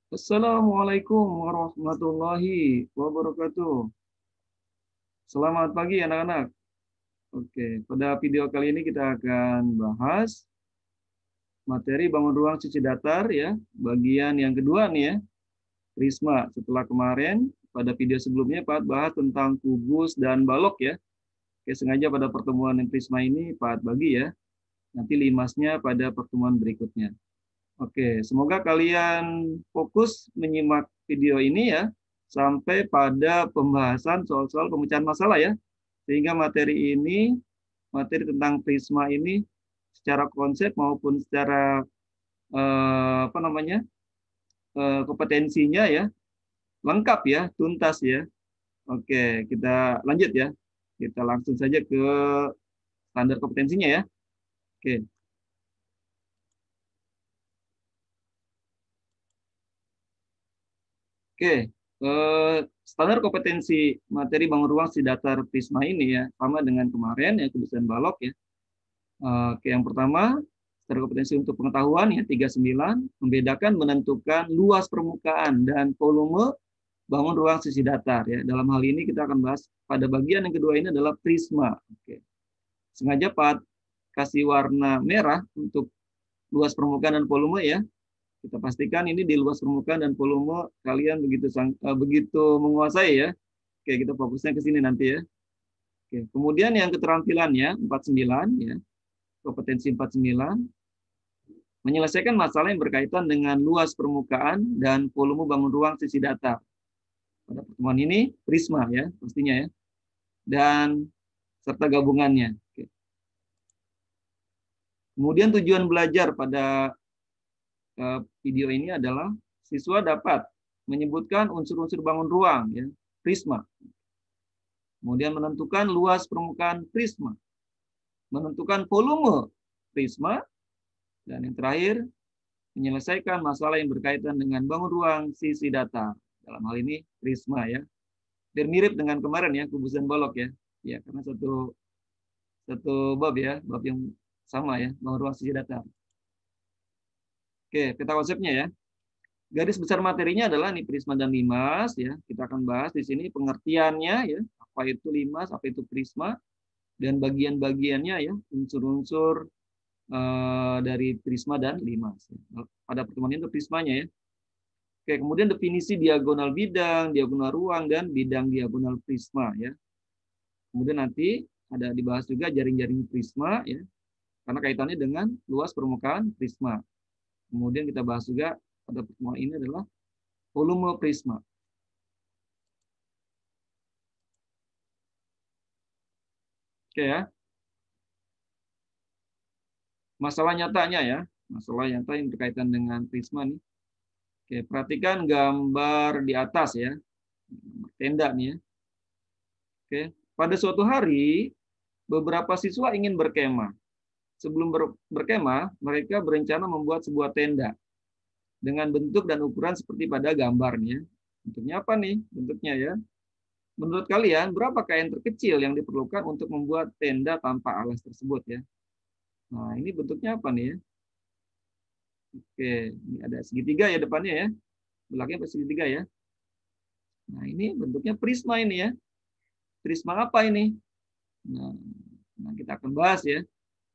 Assalamualaikum warahmatullahi wabarakatuh. Selamat pagi anak-anak. Oke, pada video kali ini kita akan bahas materi bangun ruang cuci datar ya, bagian yang kedua nih ya, prisma. Setelah kemarin pada video sebelumnya Pak bahas tentang kubus dan balok ya. Oke, sengaja pada pertemuan yang prisma ini Pak bagi ya. Nanti limasnya pada pertemuan berikutnya. Oke, semoga kalian fokus menyimak video ini ya, sampai pada pembahasan soal-soal pemecahan masalah ya. Sehingga materi ini, materi tentang prisma ini, secara konsep maupun secara apa namanya kompetensinya ya, lengkap ya, tuntas ya. Oke, kita lanjut ya. Kita langsung saja ke standar kompetensinya ya. Oke, Oke, standar kompetensi materi bangun ruang si datar Prisma ini ya sama dengan kemarin ya kebutuhan balok ya. Oke, yang pertama standar kompetensi untuk pengetahuan ya 39 membedakan menentukan luas permukaan dan volume bangun ruang sisi datar ya. Dalam hal ini kita akan bahas pada bagian yang kedua ini adalah prisma. Oke. Sengaja Pak kasih warna merah untuk luas permukaan dan volume ya. Kita pastikan ini di luas permukaan dan volume kalian begitu menguasai ya. Oke, kita fokusnya ke sini nanti ya. Oke, kemudian yang keterampilannya 49 ya. Kompetensi 49 menyelesaikan masalah yang berkaitan dengan luas permukaan dan volume bangun ruang sisi datar. Pada pertemuan ini prisma ya, pastinya ya. Dan serta gabungannya. Oke. Kemudian tujuan belajar pada video ini adalah siswa dapat menyebutkan unsur-unsur bangun ruang ya, prisma. Kemudian menentukan luas permukaan prisma, menentukan volume prisma, dan yang terakhir menyelesaikan masalah yang berkaitan dengan bangun ruang sisi datar. Dalam hal ini prisma ya. Biar mirip dengan kemarin ya, kubusan balok ya. Ya, karena satu satu bab ya, bab yang sama ya, bangun ruang sisi datar. Oke, peta konsepnya ya. Garis besar materinya adalah nih prisma dan limas ya. Kita akan bahas di sini pengertiannya ya, apa itu limas, apa itu prisma dan bagian-bagiannya ya, unsur-unsur dari prisma dan limas. Pada pertemuan itu prismanya ya. Oke, kemudian definisi diagonal bidang, diagonal ruang dan bidang diagonal prisma ya. Kemudian nanti ada dibahas juga jaring-jaring prisma ya, karena kaitannya dengan luas permukaan prisma. Kemudian kita bahas juga pada pertemuan ini adalah volume prisma. Oke ya. Masalah nyatanya ya, masalah nyata yang berkaitan dengan prisma nih. Oke, perhatikan gambar di atas ya, tenda nih ya. Oke, pada suatu hari beberapa siswa ingin berkemah. Sebelum berkemah, mereka berencana membuat sebuah tenda dengan bentuk dan ukuran seperti pada gambarnya. Bentuknya apa nih? Bentuknya ya. Menurut kalian, berapa kain terkecil yang diperlukan untuk membuat tenda tanpa alas tersebut ya? Nah, ini bentuknya apa nih ya? Oke, ini ada segitiga ya depannya ya. Belakangnya segitiga ya. Nah, ini bentuknya prisma ini ya. Prisma apa ini? Nah, kita akan bahas ya.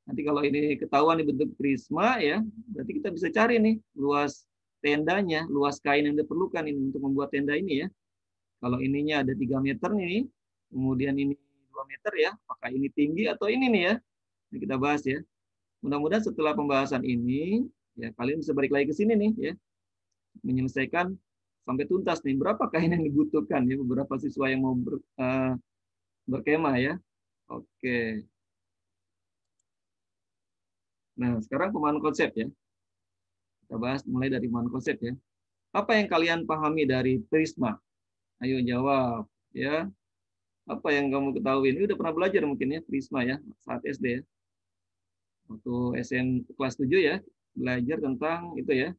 Nanti kalau ini ketahuan di bentuk prisma ya, berarti kita bisa cari nih luas tendanya, luas kain yang diperlukan ini untuk membuat tenda ini ya. Kalau ininya ada 3 meter nih, kemudian ini 2 meter ya, apakah ini tinggi atau ini nih ya. Ini kita bahas ya. Mudah-mudahan setelah pembahasan ini, ya kalian bisa balik lagi ke sini nih ya, menyelesaikan sampai tuntas nih berapa kain yang dibutuhkan ya beberapa siswa yang mau berkemah ya. Oke. Nah, sekarang pemahaman konsep ya. Kita bahas mulai dari pemahaman konsep ya. Apa yang kalian pahami dari prisma? Ayo jawab ya. Apa yang kamu ketahui? Ini udah pernah belajar mungkin ya prisma ya saat SD ya. Waktu kelas 7 ya, belajar tentang itu ya,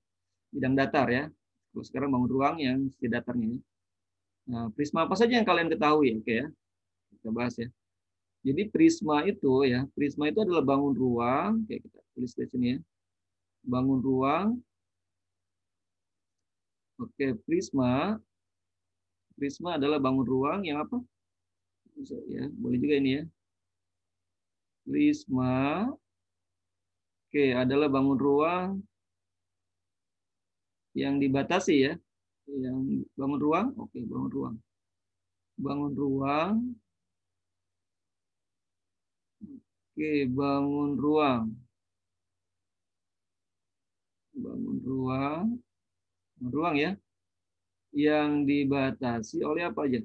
bidang datar ya. Terus sekarang bangun ruang yang si datarnya. Nah, prisma apa saja yang kalian ketahui? Oke ya. Kita bahas ya. Jadi prisma itu adalah bangun ruang, kayak kita tulis di sini ya. Bangun ruang Oke, prisma. Prisma adalah bangun ruang yang apa? Bisa, ya, boleh juga ini ya. Prisma, oke, adalah bangun ruang yang dibatasi ya. Yang bangun ruang, oke, bangun ruang. Bangun ruang, oke, bangun ruang. Bangun ruang, ruang ya, yang dibatasi oleh apa aja?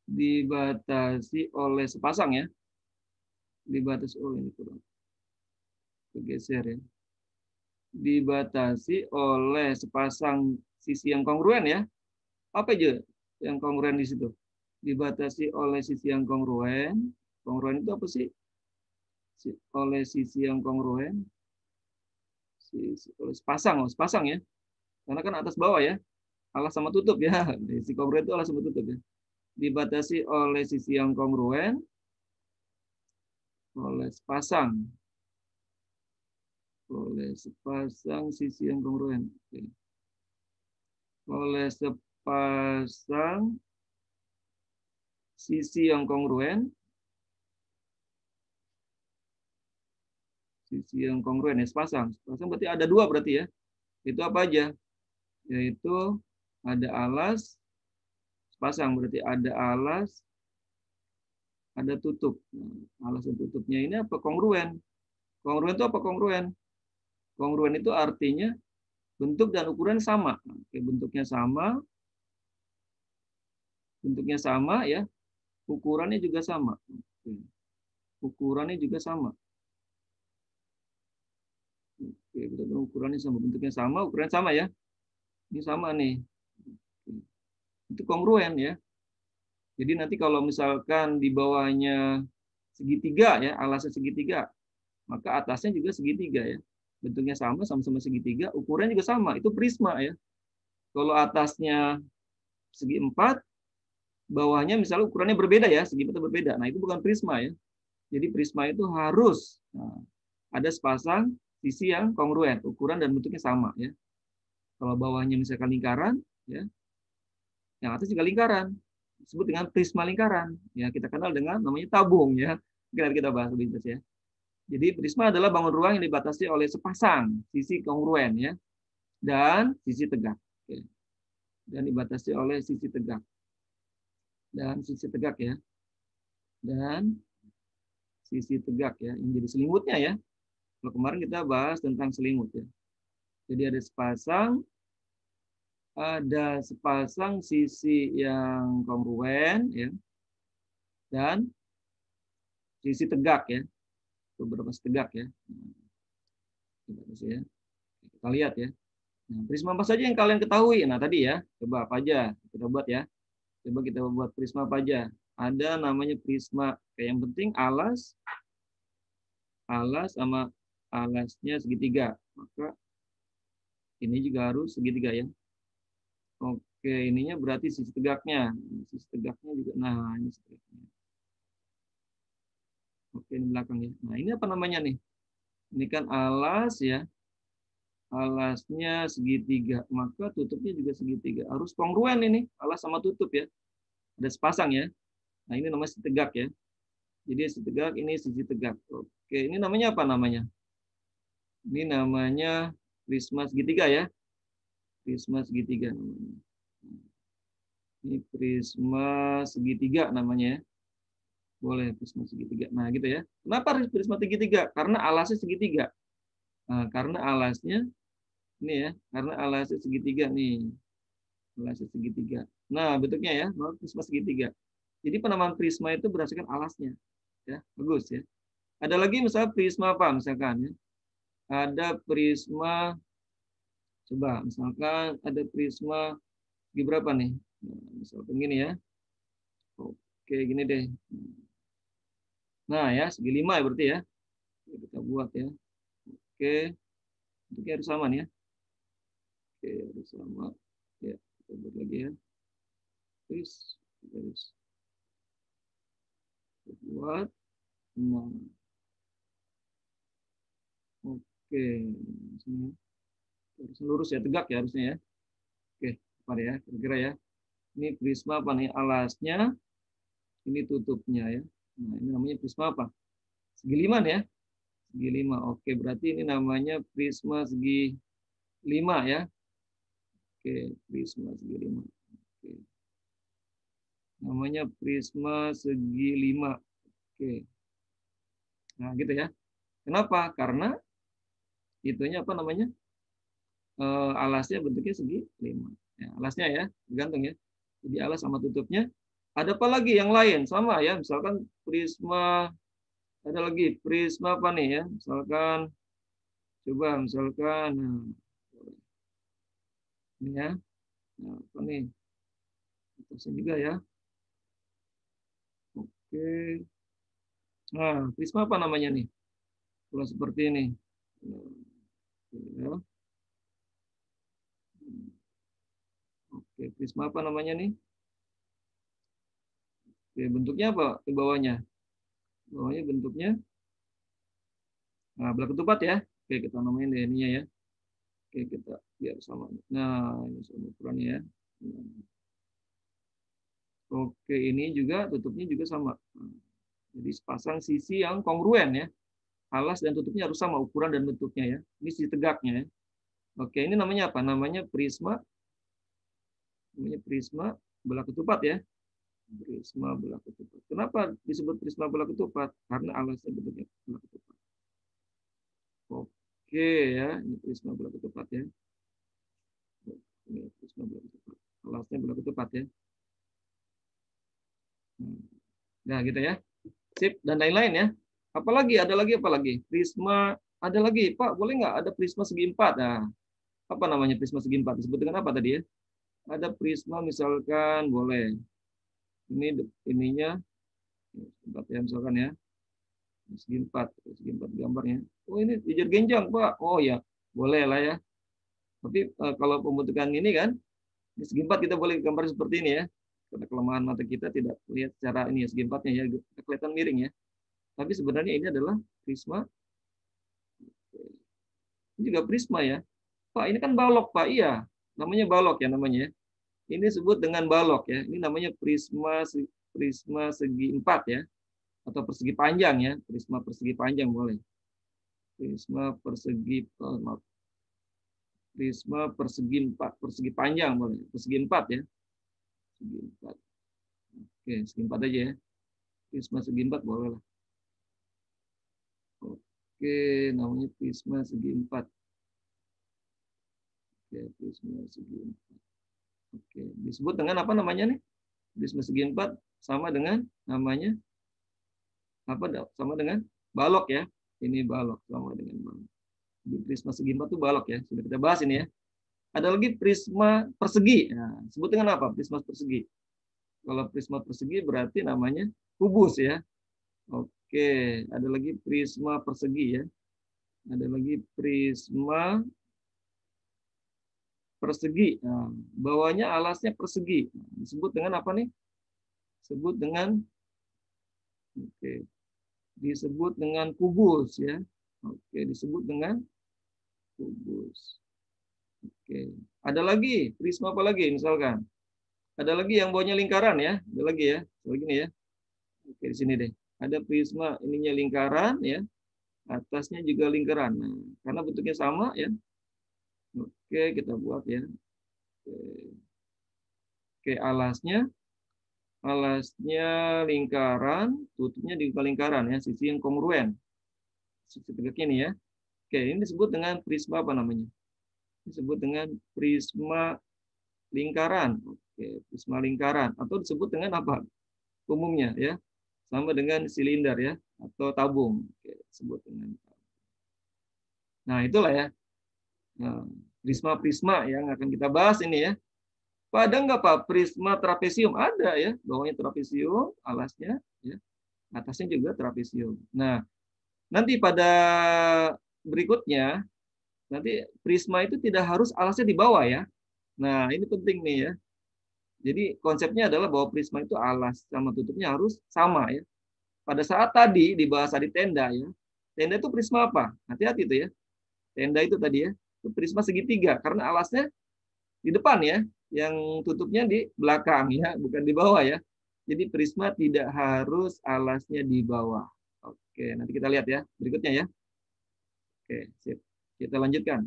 Dibatasi oleh sepasang ya. Dibatasi oleh ini kurang. Bergeser ya. Dibatasi oleh sepasang sisi yang kongruen ya. Apa aja yang kongruen di situ? Dibatasi oleh sisi yang kongruen. Kongruen itu apa sih? Oleh sisi yang kongruen. Oleh sepasang, sepasang ya. Karena kan atas bawah ya. Alas sama tutup ya. Sisi kongruen itu alas sama tutup ya. Dibatasi oleh sisi yang kongruen oleh sepasang sisi yang kongruen. Oke. Oleh sepasang sisi yang kongruen ya, sepasang berarti ada dua berarti ya. Itu apa aja? Yaitu ada alas sepasang, berarti ada alas, ada tutup. Nah, alas dan tutupnya ini apa? Kongruen. Kongruen itu apa kongruen? Kongruen itu artinya bentuk dan ukuran sama. Oke, bentuknya sama ya. Ukurannya juga sama. Oke. Ukurannya juga sama. Oke, ukurannya sama, bentuknya sama, ukuran sama ya. Ini sama nih. Itu kongruen ya. Jadi nanti kalau misalkan di bawahnya segitiga ya, alasnya segitiga, maka atasnya juga segitiga ya. Bentuknya sama-sama segitiga, ukurannya juga sama. Itu prisma ya. Kalau atasnya segi 4, bawahnya misalnya ukurannya berbeda ya, segi 4 berbeda. Nah, itu bukan prisma ya. Jadi prisma itu harus ada sepasang sisi yang kongruen, ukuran dan bentuknya sama ya. Kalau bawahnya misalkan lingkaran ya, yang atas juga lingkaran. Disebut dengan prisma lingkaran. Ya, kita kenal dengan namanya tabung ya. Kita bahas lebih lanjut ya. Jadi prisma adalah bangun ruang yang dibatasi oleh sepasang sisi kongruen ya dan sisi tegak. Oke. Dan dibatasi oleh sisi tegak. Dan sisi tegak ya. Dan sisi tegak ya, yang jadi selimutnya ya. Kalau kemarin kita bahas tentang selimut ya. Jadi ada sepasang sisi yang kongruen ya dan sisi tegak ya. Beberapa tegak ya. Kita lihat ya. Nah, prisma apa saja yang kalian ketahui? Nah, tadi ya, coba apa aja kita buat ya. Coba kita buat prisma apa aja. Ada namanya prisma. Kayak yang penting alas sama alasnya segitiga. Maka ini juga harus segitiga ya. Oke, ininya berarti sisi tegaknya. Sisi tegaknya juga. Nah, ini sisi tegaknya. Oke, ini belakangnya. Nah, ini apa namanya nih? Ini kan alas ya. Alasnya segitiga, maka tutupnya juga segitiga. Harus kongruen ini, alas sama tutup ya. Ada sepasang ya. Nah, ini namanya sisi tegak ya. Jadi sisi tegak, ini sisi tegak. Oke, ini namanya apa namanya? Ini namanya prisma segitiga ya. Prisma segitiga namanya. Ini prisma segitiga namanya ya. Boleh prisma segitiga. Nah, gitu ya. Kenapa harus prisma segitiga? Karena alasnya segitiga. Nah, karena alasnya ini ya, karena alasnya segitiga nih. Alasnya segitiga. Nah, bentuknya ya, prisma segitiga. Jadi penamaan prisma itu berdasarkan alasnya. Ya, bagus ya. Ada lagi misalnya prisma apa misalkan ya. Ada prisma, coba misalkan ada prisma segi berapa nih? Nah, misalkan gini ya. Oke, gini deh. Nah ya, segi 5 ya berarti ya. Kita buat ya. Oke, bentuknya harus sama nih ya. Oke, harus sama. Ya, kita buat lagi ya. Terus, harus buat. Nah, oke. Sini. Harus lurus ya, tegak ya harusnya ya. Oke, apa ya? Kira-kira ya. Ini prisma apa nih? Alasnya, ini tutupnya ya. Nah, ini namanya prisma apa? Segi 5 ya. Segi 5. Oke, berarti ini namanya prisma segi 5 ya. Oke, prisma segi 5. Oke. Namanya prisma segi 5. Oke. Nah, gitu ya. Kenapa? Karena itunya apa namanya? Alasnya bentuknya segi 5. Ya, alasnya ya, bergantung ya. Jadi alas sama tutupnya. Ada apa lagi yang lain? Sama ya, misalkan prisma, ada lagi prisma apa nih ya? Misalkan, coba misalkan, nah, ini ya. Nah, apa nih? Atasnya juga ya. Oke. Nah, prisma apa namanya nih? Kalau seperti ini. Ya. Oke, prisma apa namanya nih? Oke, bentuknya apa di bawahnya? Bawahnya bentuknya, nah, belah ketupat ya. Oke, kita namain deh ininya ya. Oke, kita biar sama. Nah, ini sama ukurannya ya. Oke, ini juga tutupnya juga sama. Jadi sepasang sisi yang kongruen ya. Alas dan tutupnya harus sama ukuran dan bentuknya ya. Ini sisi tegaknya ya. Oke, ini namanya apa? Namanya prisma. Namanya prisma belah ketupat ya. Prisma belah ketupat. Kenapa disebut prisma belah ketupat? Karena alasnya bentuknya belah ketupat. Oke ya, ini prisma belah ketupat ya. Ini prisma belah ketupat. Alasnya belah ketupat ya. Nah, gitu ya. Sip, dan lain-lain ya. Apalagi, ada lagi apa lagi? Prisma, ada lagi. Pak, boleh nggak ada prisma segi 4? Nah, apa namanya prisma segi 4? Disebut dengan apa tadi ya? Ada prisma misalkan, boleh. Ini ininya, ya, misalkan ya. Segi 4 gambarnya. Oh, ini hijau genjang, Pak. Oh ya, boleh lah ya. Tapi kalau pembentukan ini kan, di segi 4 kita boleh gambar seperti ini ya. Karena kelemahan mata kita tidak lihat secara ini ya, segi 4-nya ya, kelihatan miring ya. Tapi sebenarnya ini adalah prisma. Ini juga prisma ya. Pak, ini kan balok, Pak. Iya, namanya balok ya namanya. Ini disebut dengan balok ya. Ini namanya prisma segi 4 ya. Atau persegi panjang ya. Prisma persegi panjang boleh. Prisma persegi maaf. Prisma persegi 4, persegi panjang boleh. Persegi 4 ya. Segi 4. Oke, segi 4 aja ya. Prisma segi 4 boleh lah. Oke, namanya prisma segi 4. Oke, prisma segi 4. Oke, disebut dengan apa namanya nih? Prisma segi 4 sama dengan namanya apa? Sama dengan balok ya. Ini balok sama dengan balok. Di prisma segi 4 itu balok ya. Sudah kita bahas ini ya. Ada lagi prisma persegi. Nah, disebut dengan apa? Prisma persegi. Kalau prisma persegi berarti namanya kubus ya. Oke, ada lagi prisma persegi ya. Ada lagi prisma persegi. Nah, bawahnya alasnya persegi. Disebut dengan apa nih? Disebut dengan oke, disebut dengan kubus ya. Oke, disebut dengan kubus. Oke. Ada lagi prisma apa lagi misalkan? Ada lagi yang bawahnya lingkaran ya. Ada lagi ya. Begini ya. Oke, di sini deh. Ada prisma ininya lingkaran ya. Atasnya juga lingkaran. Nah, karena bentuknya sama ya. Oke, kita buat ya. Oke, alasnya lingkaran, tutupnya juga lingkaran ya, sisi yang kongruen. Sisi tegaknya ini ya. Oke, ini disebut dengan prisma apa namanya? Disebut dengan prisma lingkaran. Oke, prisma lingkaran atau disebut dengan apa? Umumnya ya. Sama dengan silinder ya atau tabung. Oke, disebut dengan. Nah, itulah ya. Nah, prisma-prisma yang akan kita bahas ini ya. Pak, ada nggak Pak prisma trapesium? Ada ya, bawahnya trapesium, alasnya ya, atasnya juga trapesium. Nah, nanti pada berikutnya, nanti prisma itu tidak harus alasnya di bawah ya. Nah, ini penting nih ya. Jadi konsepnya adalah bahwa prisma itu alas sama tutupnya harus sama ya. Pada saat tadi dibahas di tenda ya, tenda itu prisma apa? Hati-hati itu ya. Tenda itu tadi ya, itu prisma segitiga karena alasnya di depan ya, yang tutupnya di belakang ya, bukan di bawah ya. Jadi prisma tidak harus alasnya di bawah. Oke, nanti kita lihat ya berikutnya ya. Oke, sip. Kita lanjutkan.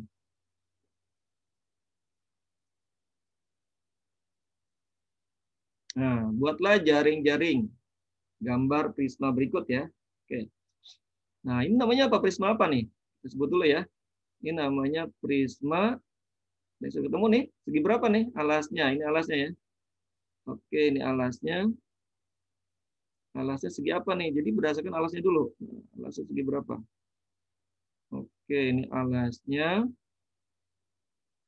Nah, buatlah jaring-jaring gambar prisma berikut ya. Oke. Nah, ini namanya apa? Prisma apa nih? Kita sebut dulu ya. Ini namanya prisma. Bisa ketemu nih, segi berapa nih alasnya? Ini alasnya ya. Oke, ini alasnya. Alasnya segi apa nih? Jadi berdasarkan alasnya dulu. Nah, alasnya segi berapa? Oke, ini alasnya.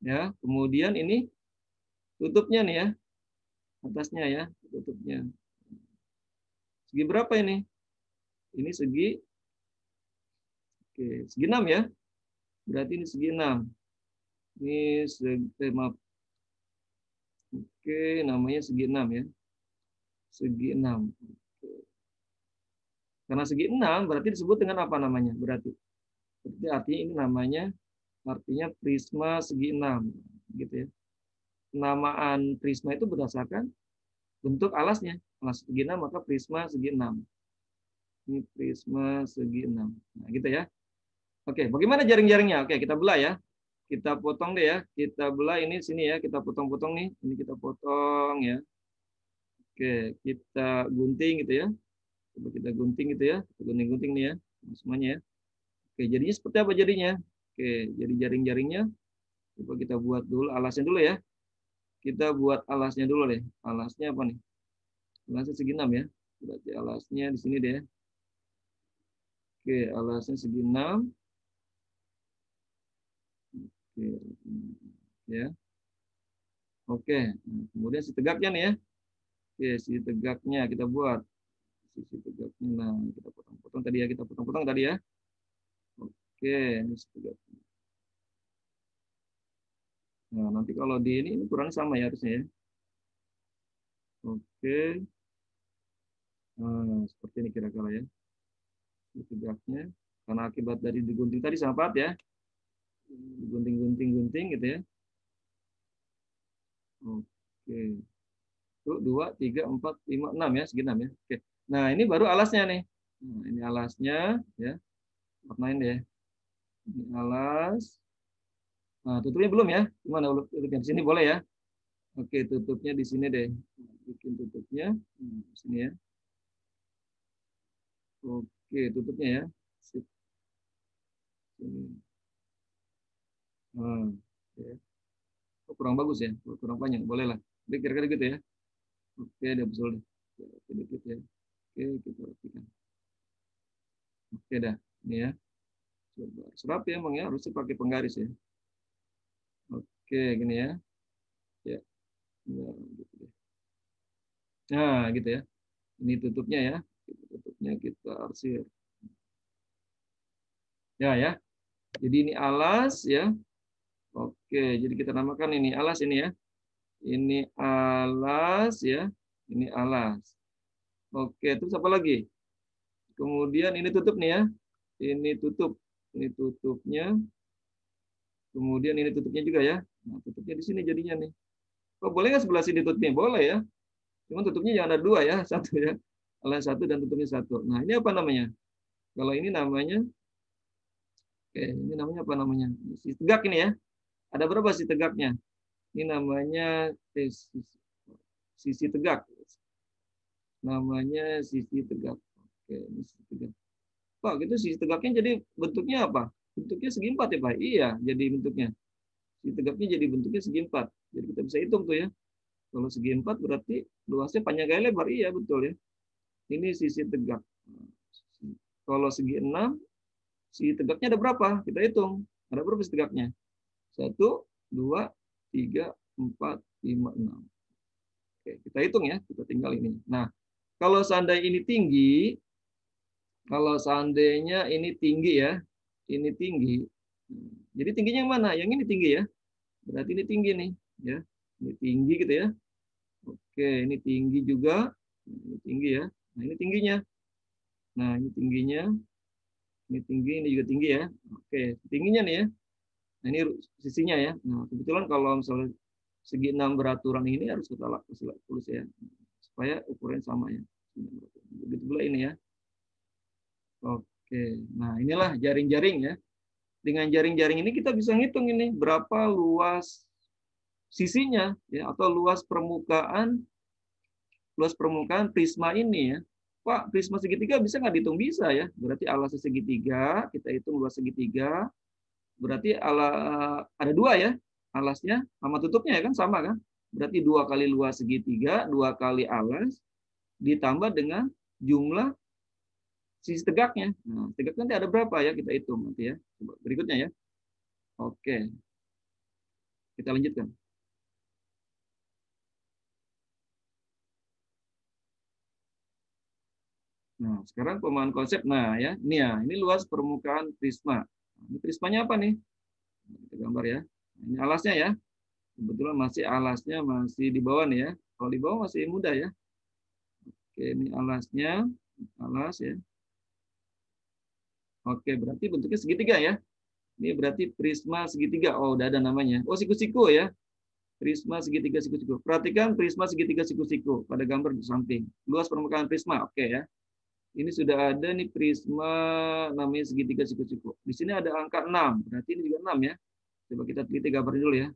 Ya, kemudian ini tutupnya nih ya. Atasnya ya, tutupnya. Segi berapa ini? Ini segi, oke, segi 6 ya. Berarti ini segi 6. Ini segi, maaf. Oke, namanya segi 6 ya. Segi 6. Karena segi 6 berarti disebut dengan apa namanya? Berarti artinya ini namanya artinya prisma segi 6 gitu ya. Penamaan prisma itu berdasarkan bentuk alasnya. Alas segi 6 maka prisma segi 6. Ini prisma segi 6. Nah, gitu ya. Oke, bagaimana jaring-jaringnya? Oke, kita belah ya. Kita potong deh ya. Kita belah ini sini ya, kita potong-potong nih. Ini kita potong ya. Oke, kita gunting gitu ya. Coba kita gunting gitu ya. Kita gunting-gunting nih ya. Semuanya ya. Oke, jadinya seperti apa jadinya? Oke, jadi jaring-jaringnya coba kita buat dulu alasnya dulu ya. Kita buat alasnya dulu deh. Alasnya apa nih? Alasnya segi 6 ya. Berarti alasnya di sini deh. Oke, alasnya segi 6. Oke. Ya. Oke. Nah, kemudian si tegaknya nih ya. Oke, si tegaknya kita buat. Sisi tegaknya. Nah, kita potong-potong tadi ya. Kita potong-potong tadi ya. Oke, ini si tegaknya. Nah, nanti kalau di ini ukuran sama ya harusnya ya. Oke. Nah, seperti ini kira-kira ya. Si tegaknya. Karena akibat dari digunting tadi sahabat ya. Digunting-gunting-gunting gitu ya. Oke. Tuh, 2, 3, 4, 5, 6 ya. Segi 6 ya. Oke. Nah, ini baru alasnya nih. Nah, ini alasnya ya. Warnain deh. Ini alas. Nah, tutupnya belum ya? Gimana tutupnya? Di sini boleh ya? Oke, tutupnya di sini deh. Bikin tutupnya. Di sini ya. Oke, tutupnya ya. Sip. Sini. Nah, ya. Oh, kurang bagus ya. Oh, kurang panjang. Boleh lah. Jadi kira-kira gitu ya. Oke, udah betul deh. Oke, dikit ya. Oke, kita rapikan. Oke dah. Ini ya. Coba. Serapi emang ya. Harusnya pakai penggaris ya. Oke, gini ya. Ya. Nah, gitu deh. Nah, gitu ya. Ini tutupnya ya. Tutupnya kita arsir. Ya, ya. Jadi ini alas ya. Oke, jadi kita namakan ini alas ini ya. Ini alas ya. Ini alas. Oke, terus apa lagi? Kemudian ini tutup nih ya. Ini tutup. Ini tutupnya. Kemudian ini tutupnya juga ya. Nah, tutupnya di sini jadinya nih. Oh, boleh nggak sebelah sini tutupnya? Boleh ya. Cuma tutupnya jangan ada dua ya. Satu ya. Alas satu dan tutupnya satu. Nah, ini apa namanya? Kalau ini namanya, oke, ini namanya apa namanya? Si tegak ini ya. Ada berapa sisi tegaknya? Ini namanya sisi tegak. Namanya sisi tegak. Oke, ini sisi tegak. Pak, gitu sisi tegaknya jadi bentuknya apa? Bentuknya segi 4 ya, Pak? Iya, jadi bentuknya. Sisi tegaknya jadi bentuknya segi 4. Jadi kita bisa hitung tuh ya. Kalau segi 4 berarti luasnya panjang kali lebar. Iya, betul ya. Ini sisi tegak. Kalau segi 6, sisi tegaknya ada berapa? Kita hitung. Ada berapa sisi tegaknya? 1, 2, 3, 4, 5, 6. Oke, kita hitung ya. Kita tinggal ini. Nah, kalau seandainya ini tinggi, kalau seandainya ini tinggi ya, ini tinggi. Jadi tingginya yang mana? Yang ini tinggi ya. Berarti ini tinggi nih, ya. Ini tinggi gitu ya. Oke, ini tinggi juga. Ini tinggi ya. Nah, ini tingginya. Nah, ini tingginya. Ini tinggi, ini juga tinggi ya. Oke, tingginya nih ya. Nah, ini sisinya ya. Nah, kebetulan kalau misalnya segi 6 beraturan ini harus kita tulis ya, supaya ukuran sama ya. Begitu pula ini ya. Oke, nah inilah jaring-jaring ya. Dengan jaring-jaring ini kita bisa ngitung ini berapa luas sisinya ya, atau luas permukaan prisma ini ya. Pak, prisma segitiga bisa nggak dihitung? Bisa ya. Berarti alasnya segitiga, kita hitung luas segitiga. Berarti ada dua ya, alasnya sama tutupnya ya kan, sama kan? Berarti 2 kali luas segitiga, 2 kali alas, ditambah dengan jumlah sisi tegaknya. Nah, tegak nanti ada berapa ya, kita hitung nanti ya. Coba berikutnya ya. Oke, kita lanjutkan. Nah, sekarang pemahaman konsep. Nah, ya, ini luas permukaan prisma. Nah, ini prismanya apa nih? Nah, kita gambar ya. Nah, ini alasnya ya. Kebetulan alasnya masih di bawah nih ya. Kalau di bawah masih mudah ya. Oke, ini alasnya, alas ya. Oke, berarti bentuknya segitiga ya. Ini berarti prisma segitiga. Oh, udah ada namanya. Oh, siku-siku ya. Prisma segitiga siku-siku. Perhatikan prisma segitiga siku-siku pada gambar di samping. Luas permukaan prisma. Oke ya. Ini sudah ada nih prisma namanya segitiga siku-siku. Di sini ada angka 6. Berarti ini juga 6 ya. Coba kita teliti gambar dulu ya.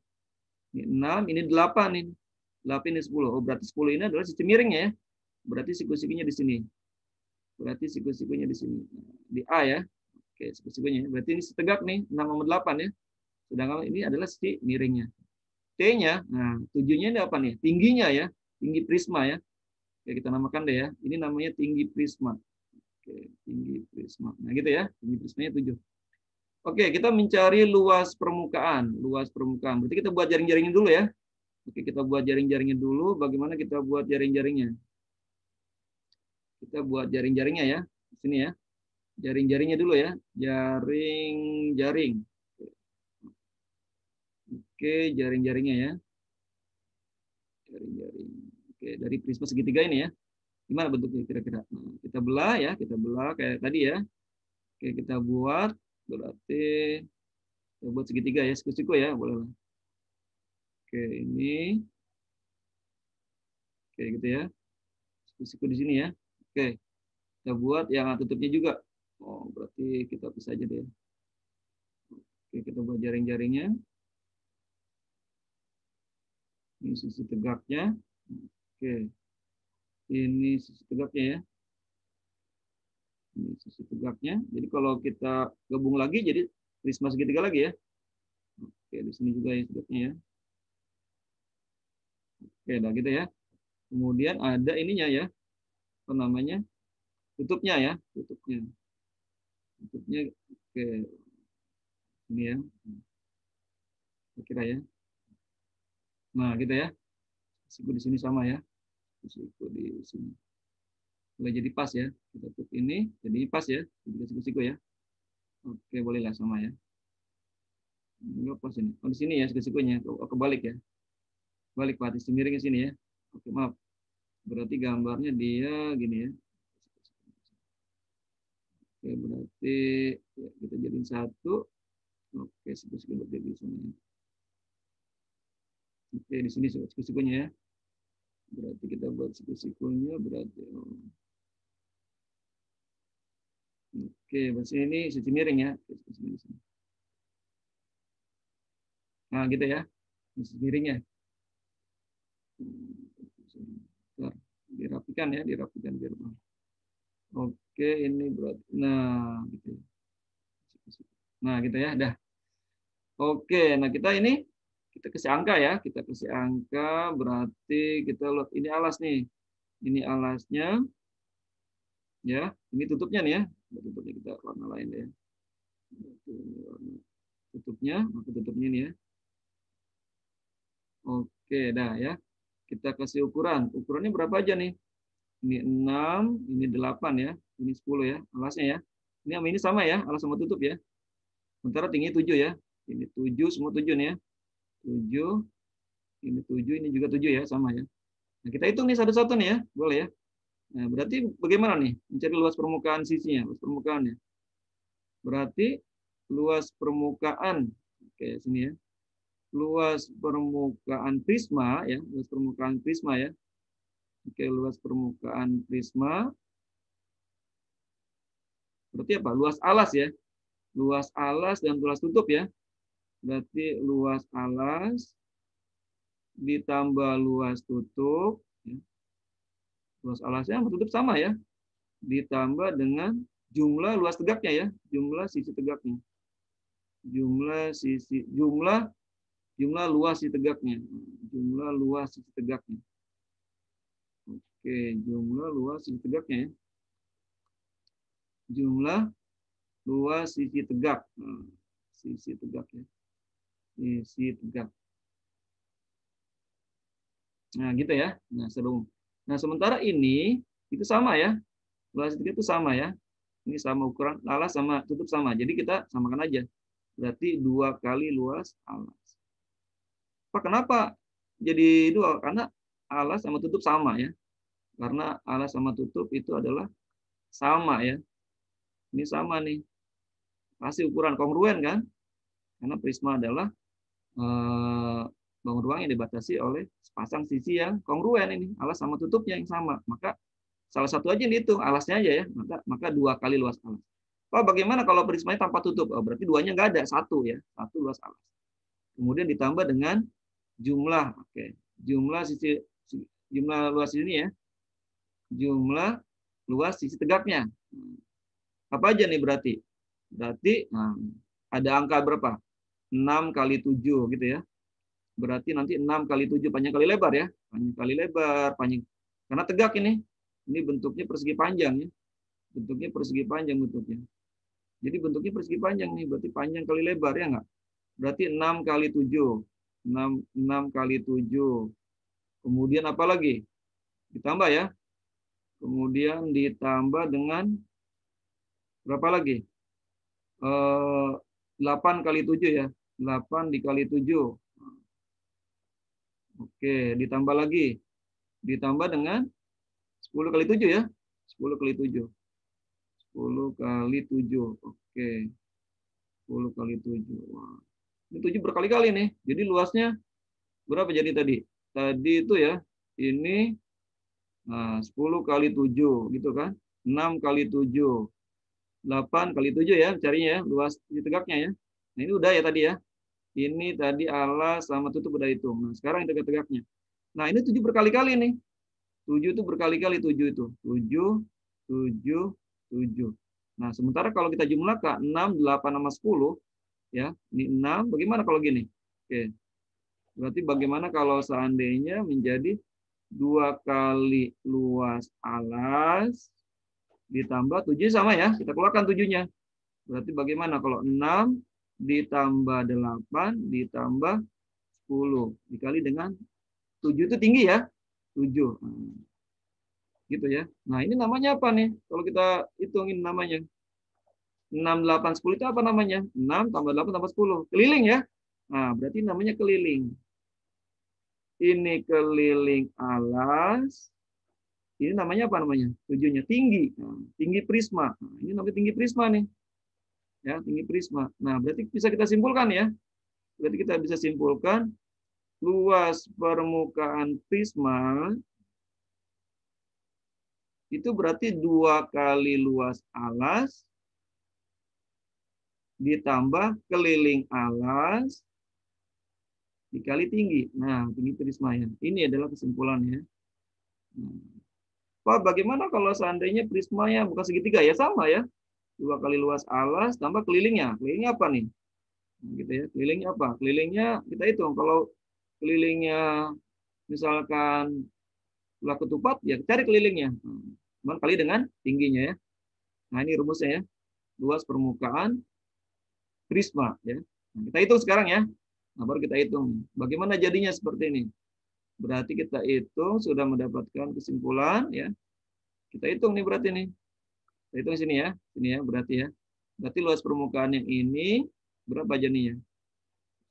Ini 6, ini 8 ini. 8 ini 10. Oh, berarti 10 ini adalah sisi miringnya ya. Berarti siku-sikunya di sini. Berarti siku-sikunya di sini. Di A ya. Oke, siku-sikunya. Berarti ini setegak nih, 6 sama 8 ya. Sedangkan ini adalah sisi miringnya. T-nya, nah 7-nya ini apa nih? Tingginya ya. Tinggi prisma ya. Oke, kita namakan deh ya. Ini namanya tinggi prisma. Oke, tinggi prisma. Nah, gitu ya. Tinggi prismanya 7. Oke, kita mencari luas permukaan. Luas permukaan. Berarti kita buat jaring-jaringnya dulu ya. Oke, kita buat jaring-jaringnya dulu. Bagaimana kita buat jaring-jaringnya? Kita buat jaring-jaringnya ya. Di sini ya. Jaring-jaringnya dulu ya. Jaring-jaring. Oke, jaring-jaringnya ya. Jaring-jaring. Oke, dari prisma segitiga ini ya. Gimana bentuknya kira-kira? Nah, kita belah ya, kita belah kayak tadi ya. Oke, kita buat berarti kita buat segitiga ya, siku-siku ya, boleh lah. Oke, ini oke gitu ya. Siku-siku di sini ya. Oke, kita buat yang tutupnya juga. Oh, berarti kita bisa aja deh. Oke, kita buat jaring-jaringnya. Ini sisi tegaknya. Oke. Ini sisi tegaknya ya. Ini sisi tegaknya. Jadi kalau kita gabung lagi jadi prisma segitiga lagi ya. Oke, di sini juga ya tegaknya ya. Oke, nah gitu ya. Kemudian ada ininya ya. Apa namanya? Tutupnya ya, tutupnya. Tutupnya oke. Ini ya. Kira ya. Nah, gitu ya. Siku di sini sama ya. Siku di sini. Boleh jadi pas ya. Kita tutup ini jadi pas ya. Siku-siku ya. Oke, bolehlah sama ya. Ini pas ini. Oh, di sini ya siku-sikunya. Oh, kebalik ya. Balik Pak, di miring ke sini ya. Oke, maaf. Berarti gambarnya dia gini ya. Oke, berarti ya, kita jadiin satu. Oke, siku-siku berdiri di sini. Oke, di sini siku-sikunya ya. Berarti kita buat siku-sikunya berarti. Oke, berarti ini sisi miring ya. Nah, gitu ya. Sisi miringnya. Dirapikan ya, dirapikan biar. Oke, ini berarti. Nah, gitu. Nah, gitu ya, dah. Oke, nah kita kasih angka ya, kita kasih angka berarti kita lihat ini alas nih, ini alasnya, ya, ini tutupnya nih ya, tutupnya kita warna lain ya, tutupnya, maka tutupnya ini ya. Oke, dah ya, kita kasih ukurannya berapa aja nih? Ini 6, ini 8 ya, ini 10 ya, alasnya ya. Ini sama ya, alas sama tutup ya. Sementara tinggi 7 ya, ini 7, semua 7 nih ya. 7, ini 7, ini juga 7 ya, sama ya. Nah, kita hitung nih satu-satu nih ya, boleh ya. Nah, berarti bagaimana nih mencari luas permukaan sisinya, luas permukaannya? Berarti luas permukaan, oke sini ya. luas permukaan prisma ya, luas permukaan prisma ya. Oke, luas permukaan prisma berarti apa? Luas alas ya. Luas alas dan luas tutup ya. Berarti luas alas ditambah luas tutup ya. Luas alasnya sama tutup sama ya. Ditambah dengan jumlah luas tegaknya ya, jumlah sisi tegaknya. Jumlah luas sisi tegaknya. Jumlah luas sisi tegaknya. Oke, jumlah luas sisi tegaknya ya. Jumlah luas sisi tegak. Sisi tegak ya. Sisi tegak. Nah, gitu ya. Nah, sementara ini itu sama ya. Luas sisi tegak itu sama ya. Ini sama ukuran alas sama tutup sama. Jadi kita samakan aja. Berarti 2 kali luas alas. Pak, kenapa jadi 2? Karena alas sama tutup sama ya. Karena alas sama tutup itu adalah sama ya. Ini sama nih. Pasti ukuran kongruen kan? Karena prisma adalah bangun ruang yang dibatasi oleh sepasang sisi yang kongruen ini. Alas sama tutupnya yang sama. Maka salah satu aja yang dihitung, alasnya aja ya. Maka 2 kali luas alas. Pak, bagaimana kalau prismanya tanpa tutup? Oh, berarti 2-nya nggak ada, 1 ya. 1 luas alas. Kemudian ditambah dengan jumlah, oke, jumlah luas ini ya, jumlah luas sisi tegaknya. Apa aja nih berarti? Berarti ada angka berapa? 6 kali 7 gitu ya. Berarti nanti 6 kali 7 panjang kali lebar ya. Panjang kali lebar, panjang. Karena tegak ini. Ini bentuknya persegi panjang ya. Bentuknya persegi panjang bentuknya. Jadi bentuknya persegi panjang nih, berarti panjang kali lebar ya enggak? Berarti 6 kali 7. 6 kali 7. Kemudian apa lagi? Ditambah ya. Kemudian ditambah dengan berapa lagi? 8 kali 7 ya. 8 dikali 7. Oke, ditambah lagi. Ditambah dengan 10 kali 7 ya. 10 kali 7. 10 kali 7. Oke. 10 kali 7. Wah. Ini 7 berkali-kali nih. Jadi luasnya berapa jadi tadi? Tadi itu ya, ini 10 kali 7 gitu kan. 6 kali 7. 8 kali 7 ya, carinya ya, luas tegaknya ya. Nah, ini udah ya tadi ya. Ini tadi alas sama tutup udah hitung. Nah, sekarang yang tegak-tegaknya. Nah, ini 7 berkali-kali nih. 7 itu berkali-kali 7 itu. 7, 7, 7. Nah, sementara kalau kita jumlahkan 6, 8 sama 10 ya. Ini 6, bagaimana kalau gini? Oke. Berarti bagaimana kalau seandainya menjadi 2 kali luas alas ditambah 7 sama ya. Kita keluarkan 7-nya. Berarti bagaimana kalau 6 ditambah 8 ditambah 10 dikali dengan 7 itu tinggi ya. 7. Gitu ya. Nah, ini namanya apa nih? Kalau kita hitungin namanya. 6, 8, 10 itu apa namanya? 6 tambah 8 tambah 10. Keliling ya. Nah, berarti namanya keliling. Ini keliling alas. Ini namanya apa namanya? 7-nya tinggi. Nah, tinggi prisma. Nah, ini namanya tinggi prisma nih. Ya, tinggi prisma. Nah, berarti bisa kita simpulkan ya. Berarti kita bisa simpulkan luas permukaan prisma itu berarti 2 kali luas alas ditambah keliling alas dikali tinggi. Nah, tinggi prisma ya. Ini adalah kesimpulannya. Pak, bagaimana kalau seandainya prismanya bukan segitiga? Ya sama ya. 2 kali luas alas tambah kelilingnya. Kelilingnya apa nih? Nah, gitu ya. Kelilingnya apa? Kelilingnya kita hitung. Kalau kelilingnya misalkan ulah ketupat, ya cari kelilingnya. Cuman kali dengan tingginya ya. Nah, ini rumusnya ya. Luas permukaan prisma ya. Nah, kita hitung sekarang ya. Nah, baru kita hitung. Bagaimana jadinya seperti ini? Berarti kita hitung sudah mendapatkan kesimpulan ya. Kita hitung nih berarti nih. Kita hitung sini ya. Sini ya berarti ya. Berarti luas permukaan yang ini berapa jadinya?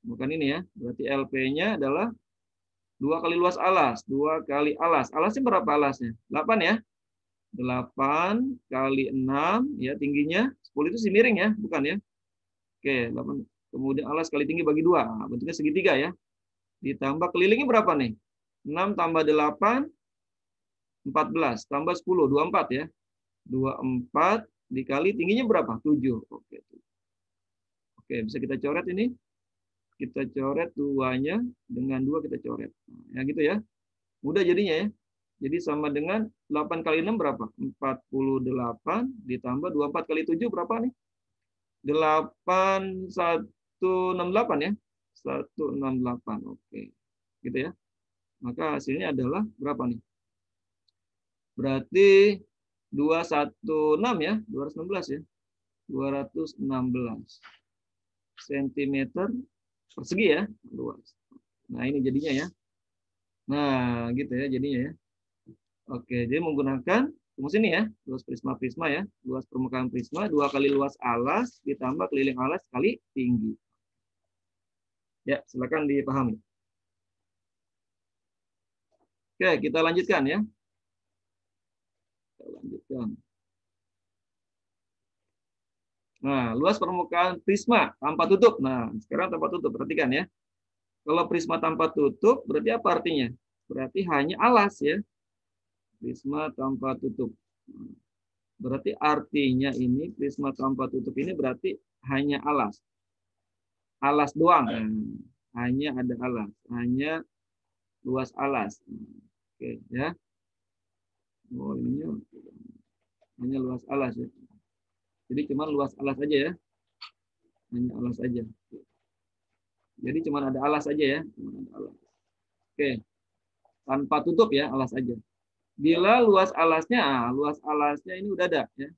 Bukan ini ya. Berarti LP-nya adalah 2 kali luas alas. 2 kali alas. Alasnya berapa alasnya? 8 ya. 8 kali 6 ya tingginya 10 itu si miring ya, bukan ya? Oke, 8 kemudian alas kali tinggi bagi 2. Nah, bentuknya segitiga ya. Ditambah kelilingnya berapa nih? 6 tambah 8, 14. Tambah 10, 24 ya. 24 dikali tingginya berapa? 7. Oke. Oke, bisa kita coret ini. Kita coret 2-nya, dengan 2 kita coret. Nah, ya gitu ya. Mudah jadinya ya. Jadi sama dengan 8 kali 6 berapa? 48 ditambah 24 kali 7 berapa nih? 8168 ya. 168. Oke. Gitu ya. Maka hasilnya adalah berapa nih? Berarti 216 ya, 216 ya. 216 cm persegi ya, luas. Nah, ini jadinya ya. Nah, gitu ya jadinya ya. Oke, jadi menggunakan rumus ini ya, luas prisma-prisma ya. Luas permukaan prisma 2 kali luas alas ditambah keliling alas kali tinggi. Ya, silakan dipahami. Oke, kita lanjutkan ya. Kita lanjutkan. Nah, luas permukaan prisma tanpa tutup. Nah, sekarang tanpa tutup, perhatikan ya. Kalau prisma tanpa tutup, berarti apa artinya? Berarti hanya alas ya. Prisma tanpa tutup. Berarti artinya ini prisma tanpa tutup ini berarti hanya alas. Alas doang. Hanya ada alas. Hanya luas alas. Oke ya. Oh, ininya hanya luas alas ya. Jadi cuma luas alas aja ya. Hanya alas aja. Jadi cuma ada alas aja ya. Cuma ada alas. Oke. Tanpa tutup ya, alas aja. Bila luas alasnya ini udah ada ya.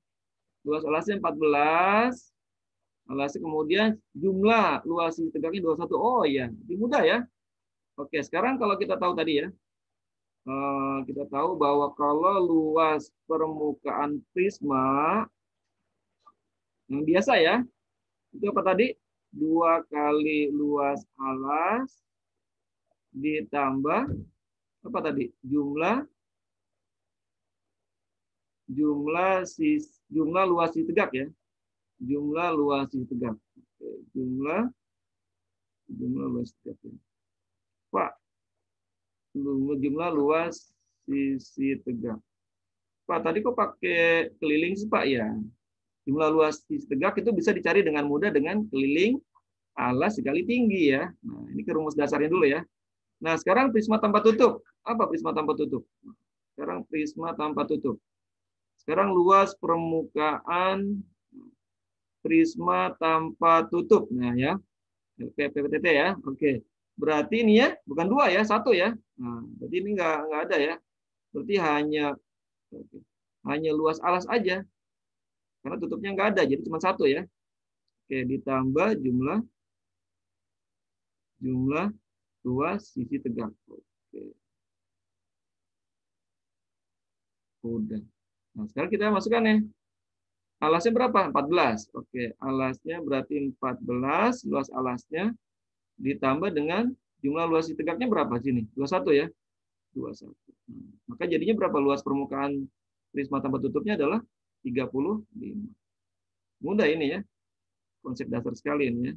Luas alasnya 14. Alasnya kemudian jumlah luas sisi tegaknya 21. Oh iya, lebih mudah ya. Oke, sekarang kalau kita tahu tadi ya. Kita tahu bahwa kalau luas permukaan prisma yang biasa ya, itu apa tadi? 2 kali luas alas ditambah apa tadi? Jumlah luas sisi tegak ya. Jumlah luas sisi tegak. Oke, jumlah luas tegak ya. Pak, jumlah luas sisi tegak. Pak, tadi kok pakai keliling sih Pak ya? Jumlah luas sisi tegak itu bisa dicari dengan mudah dengan keliling alas dikali tinggi ya. Nah, ini ke rumus dasarnya dulu ya. Nah, sekarang prisma tanpa tutup. Apa prisma tanpa tutup? Sekarang prisma tanpa tutup. Sekarang luas permukaan prisma tanpa tutup. Nah, ya. PPTT ya. Oke. Berarti ini ya, bukan 2 ya, 1 ya. Nah, berarti ini nggak ada ya. Berarti hanya luas alas aja. Karena tutupnya nggak ada, jadi cuma 1 ya. Oke, ditambah jumlah luas sisi tegak. Oke. Udah. Nah, sekarang kita masukkan ya. Alasnya berapa? 14. Oke, alasnya berarti 14, luas alasnya ditambah dengan jumlah luas sisi tegaknya berapa sini? 21 ya. 21. Nah, maka jadinya berapa luas permukaan prisma tanpa tutupnya adalah 35. Mudah ini ya. Konsep dasar sekali ini ya.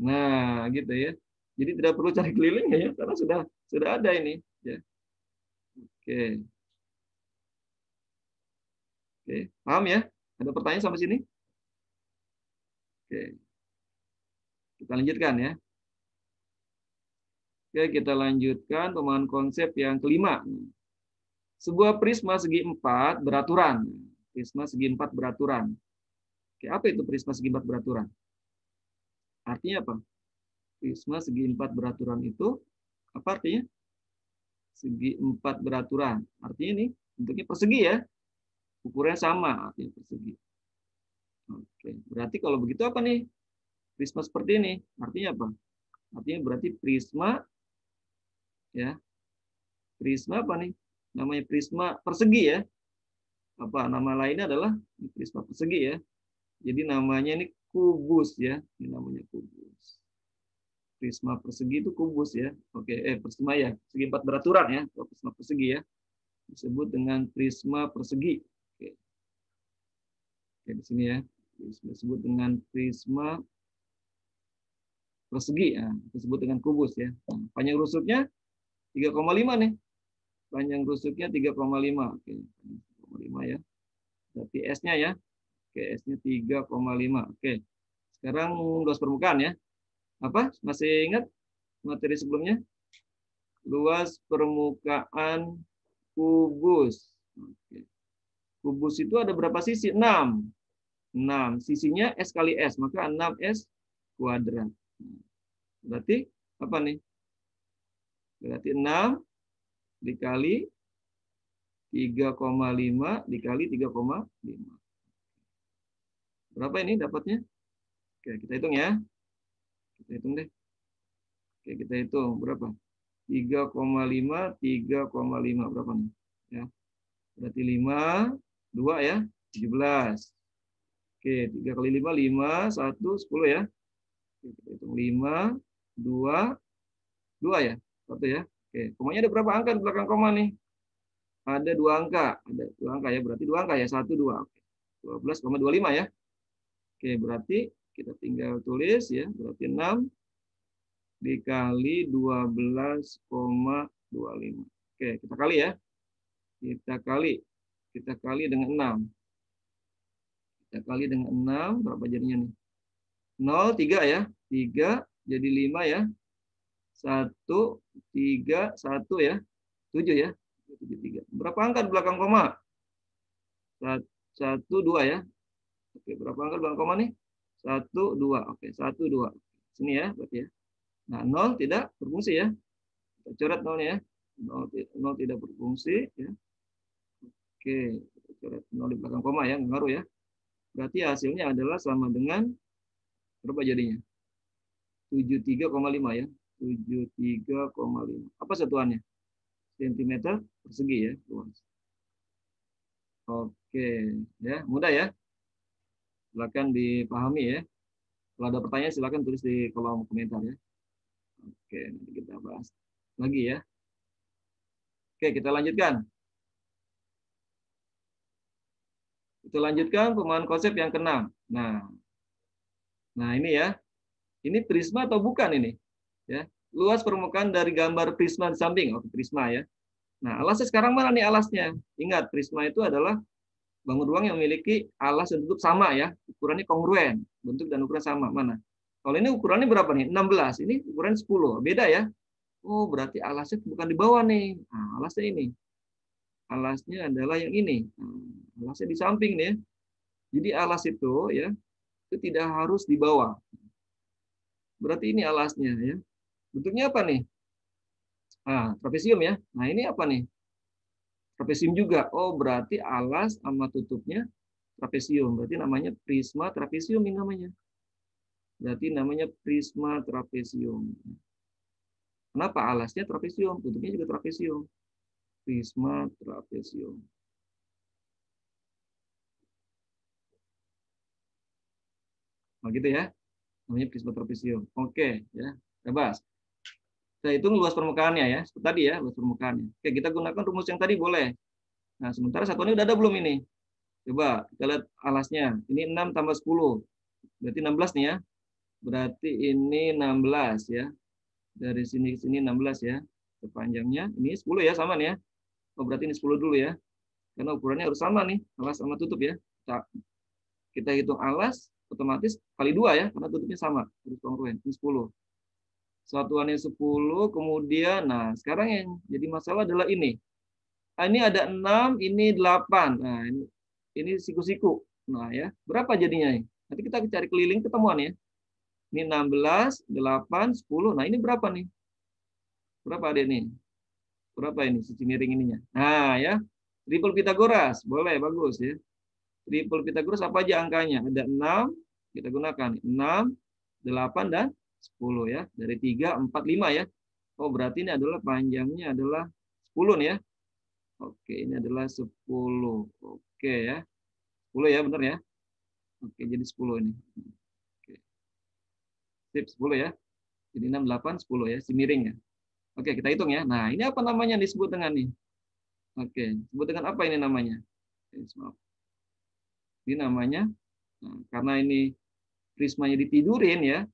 Nah, gitu ya. Jadi tidak perlu cari keliling ya, karena sudah ada ini ya. Oke. Oke, paham ya? Ada pertanyaan sampai sini? Oke. Kita lanjutkan ya. Oke, kita lanjutkan pemahaman konsep yang kelima. Sebuah prisma segi 4 beraturan. Prisma segi 4 beraturan. Oke, apa itu prisma segi 4 beraturan? Artinya apa? Prisma segi 4 beraturan itu apa artinya? Segi 4 beraturan. Artinya ini bentuknya persegi ya. Ukurannya sama, artinya persegi. Oke, berarti kalau begitu apa nih? Prisma seperti ini. Artinya apa? Artinya berarti prisma ya. Prisma apa nih? Namanya prisma persegi ya. Apa nama lainnya adalah prisma persegi ya. Jadi namanya ini kubus ya. Ini namanya kubus. Prisma persegi itu kubus ya. Oke, prisma ya. Segi 4 beraturan ya. Prisma persegi ya. Disebut dengan prisma persegi. Oke. Oke, di sini ya. Disebut dengan prisma persegi, ya, disebut dengan kubus ya. Nah, panjang rusuknya 3,5 nih. Panjang rusuknya 3,5. Oke, 3,5 ya. Berarti S-nya ya. Oke, S-nya 3,5. Oke. Sekarang luas permukaan ya. Apa? Masih ingat materi sebelumnya? Luas permukaan kubus. Oke. Kubus itu ada berapa sisi? 6. 6. Sisinya S kali S, maka 6S kuadrat. Berarti apa nih? Berarti 6 dikali 3,5 dikali 3,5. Berapa ini dapatnya? Oke, kita hitung ya. Kita hitung deh. Oke, kita hitung berapa? 3,5 berapa nih? Ya. Berarti 5 2 ya, 17. Oke, 3 kali 5 1 10 ya. Oke, kita hitung 5 2 ya. 1 ya. Oke, komanya ada berapa angka di belakang koma nih? Ada 2 angka. Ada 2 angka ya, berarti 2 angka ya. 1 2. Oke. 12,25 ya. Oke, berarti kita tinggal tulis ya, berarti 6 dikali 12,25. Oke, kita kali ya. Kita kali dengan 6. Kita kali dengan 6, berapa jadinya nih? 0, 3 ya. 3 jadi 5 ya. 1, 3, 1 ya. 7 ya. 7, 3. Berapa angka di belakang koma? 1, 2 ya. Oke, berapa angka di belakang koma nih? 1, 2. Oke, 1, 2. Sini ya, berarti ya. Nah, 0 tidak berfungsi ya. Kita coret 0 ya. 0 tidak berfungsi ya. Oke, kita coret 0 di belakang koma ya, ngaruh ya. Berarti hasilnya adalah sama dengan berapa jadinya? 73,5 ya. 73,5. Apa satuannya? Sentimeter persegi ya, luas. Oke, ya, mudah ya. Silakan dipahami ya. Kalau ada pertanyaan silakan tulis di kolom komentar ya. Oke, nanti kita bahas lagi ya. Oke, kita lanjutkan. Kita lanjutkan pemahaman konsep yang ke-6. Nah ini ya. Ini prisma atau bukan ini? Ya. Luas permukaan dari gambar prisma di samping. Oke, prisma ya. Nah, alasnya sekarang mana nih alasnya? Ingat, prisma itu adalah bangun ruang yang memiliki alas dan tutup sama ya. Ukurannya kongruen, bentuk dan ukuran sama. Mana? Kalau ini ukurannya berapa nih? 16. Ini ukuran 10. Beda ya. Oh, berarti alasnya bukan di bawah nih. Nah, alasnya ini. Alasnya adalah yang ini. Nah, alasnya di samping nih. Jadi alas itu ya, itu tidak harus di bawah. Berarti ini alasnya ya. Bentuknya apa nih? Nah, trapesium ya. Nah, ini apa nih? Trapesium juga. Oh, berarti alas sama tutupnya trapesium. Berarti namanya prisma trapesium ini namanya. Berarti namanya prisma trapesium. Kenapa alasnya trapesium? Tutupnya juga trapesium. Prisma trapesium. Nah, gitu ya. Namanya prisma trapesium. Oke, ya. Kita bahas. Kita hitung luas permukaannya ya. Seperti tadi ya, luas permukaannya. Oke, kita gunakan rumus yang tadi boleh. Nah, sementara satuannya udah ada belum ini? Coba kita lihat alasnya. Ini 6 tambah 10. Berarti 16 nih ya. Berarti ini 16 ya. Dari sini ke sini 16 ya. Sepanjangnya ini 10 ya, sama nih ya. Oh, berarti ini 10 dulu ya. Karena ukurannya harus sama nih, alas sama tutup ya. Kita hitung alas otomatis kali 2 ya, karena tutupnya sama. Harus kongruen. Ini 10. Satuannya 10, kemudian nah, sekarang yang jadi masalah adalah ini. Nah, ini ada 6, ini 8. Nah, ini siku-siku. Nah, ya. Berapa jadinya nih? Nanti kita cari keliling ketemuan ya. Ini 16, 8, 10. Nah, ini berapa nih? Berapa adek nih? Berapa ini sisi miring ininya? Nah, ya. Triple Pitagoras. Boleh, bagus ya. Triple Pitagoras apa aja angkanya? Ada 6, kita gunakan 6, 8 dan 10 ya. Dari 3, 4, 5 ya. Oh, berarti ini adalah panjangnya adalah 10 nih ya. Oke, ini adalah 10. Oke ya. 10 ya, benar ya? Oke, jadi 10 ini. Oke. Sip, 10 ya. Jadi 6, 8, 10 ya, si miring ya. Oke, kita hitung ya. Nah, ini apa namanya disebut dengan nih? Oke, sebut dengan apa ini namanya? Oke, maaf. Ini namanya, nah, karena ini prismanya ditidurin ya.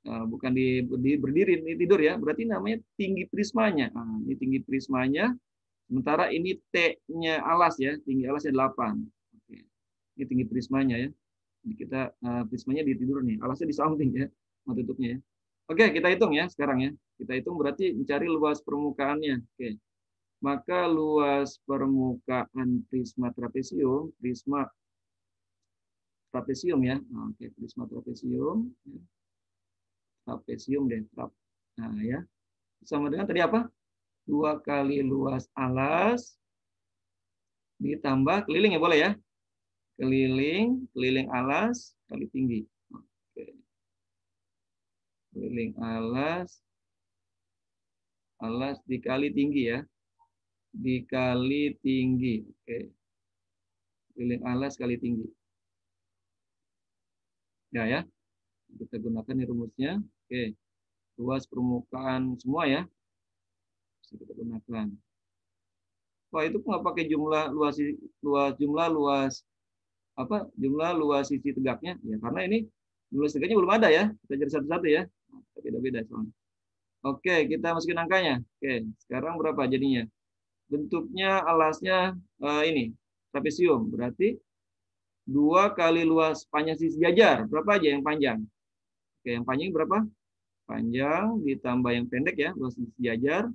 bukan berdiri, ini tidur ya. Berarti namanya tinggi prismanya. Nah, ini tinggi prismanya. Sementara ini T-nya alas ya, tinggi alasnya 8. Oke. Ini tinggi prismanya ya. Jadi kita prismanya di tidur nih, alasnya di samping ya, mau tutupnya ya. Oke, kita hitung ya sekarang ya. Kita hitung berarti mencari luas permukaannya. Oke. Maka luas permukaan prisma trapesium ya. Oke, prisma trapesium. Trapesium deh. Nah ya. Sama dengan tadi apa? 2 kali luas alas ditambah keliling ya, boleh ya? Keliling alas kali tinggi. Oke. Keliling alas dikali tinggi ya. Dikali tinggi. Oke. Keliling alas kali tinggi. Ya. Kita gunakan nih rumusnya. Oke. Luas permukaan semua ya. Bisa kita gunakan. Wah, itu nggak pakai jumlah luas sisi tegaknya ya, karena ini luas tegaknya belum ada ya, kita cari satu-satu ya. Beda-beda soalnya. Oke, kita masukin angkanya. Oke, sekarang berapa jadinya? Bentuknya alasnya ini trapesium, berarti 2 kali luas panjang sisi jajar. Berapa aja yang panjang? Oke, yang panjang berapa? Panjang ditambah yang pendek ya, luas sisi jajar.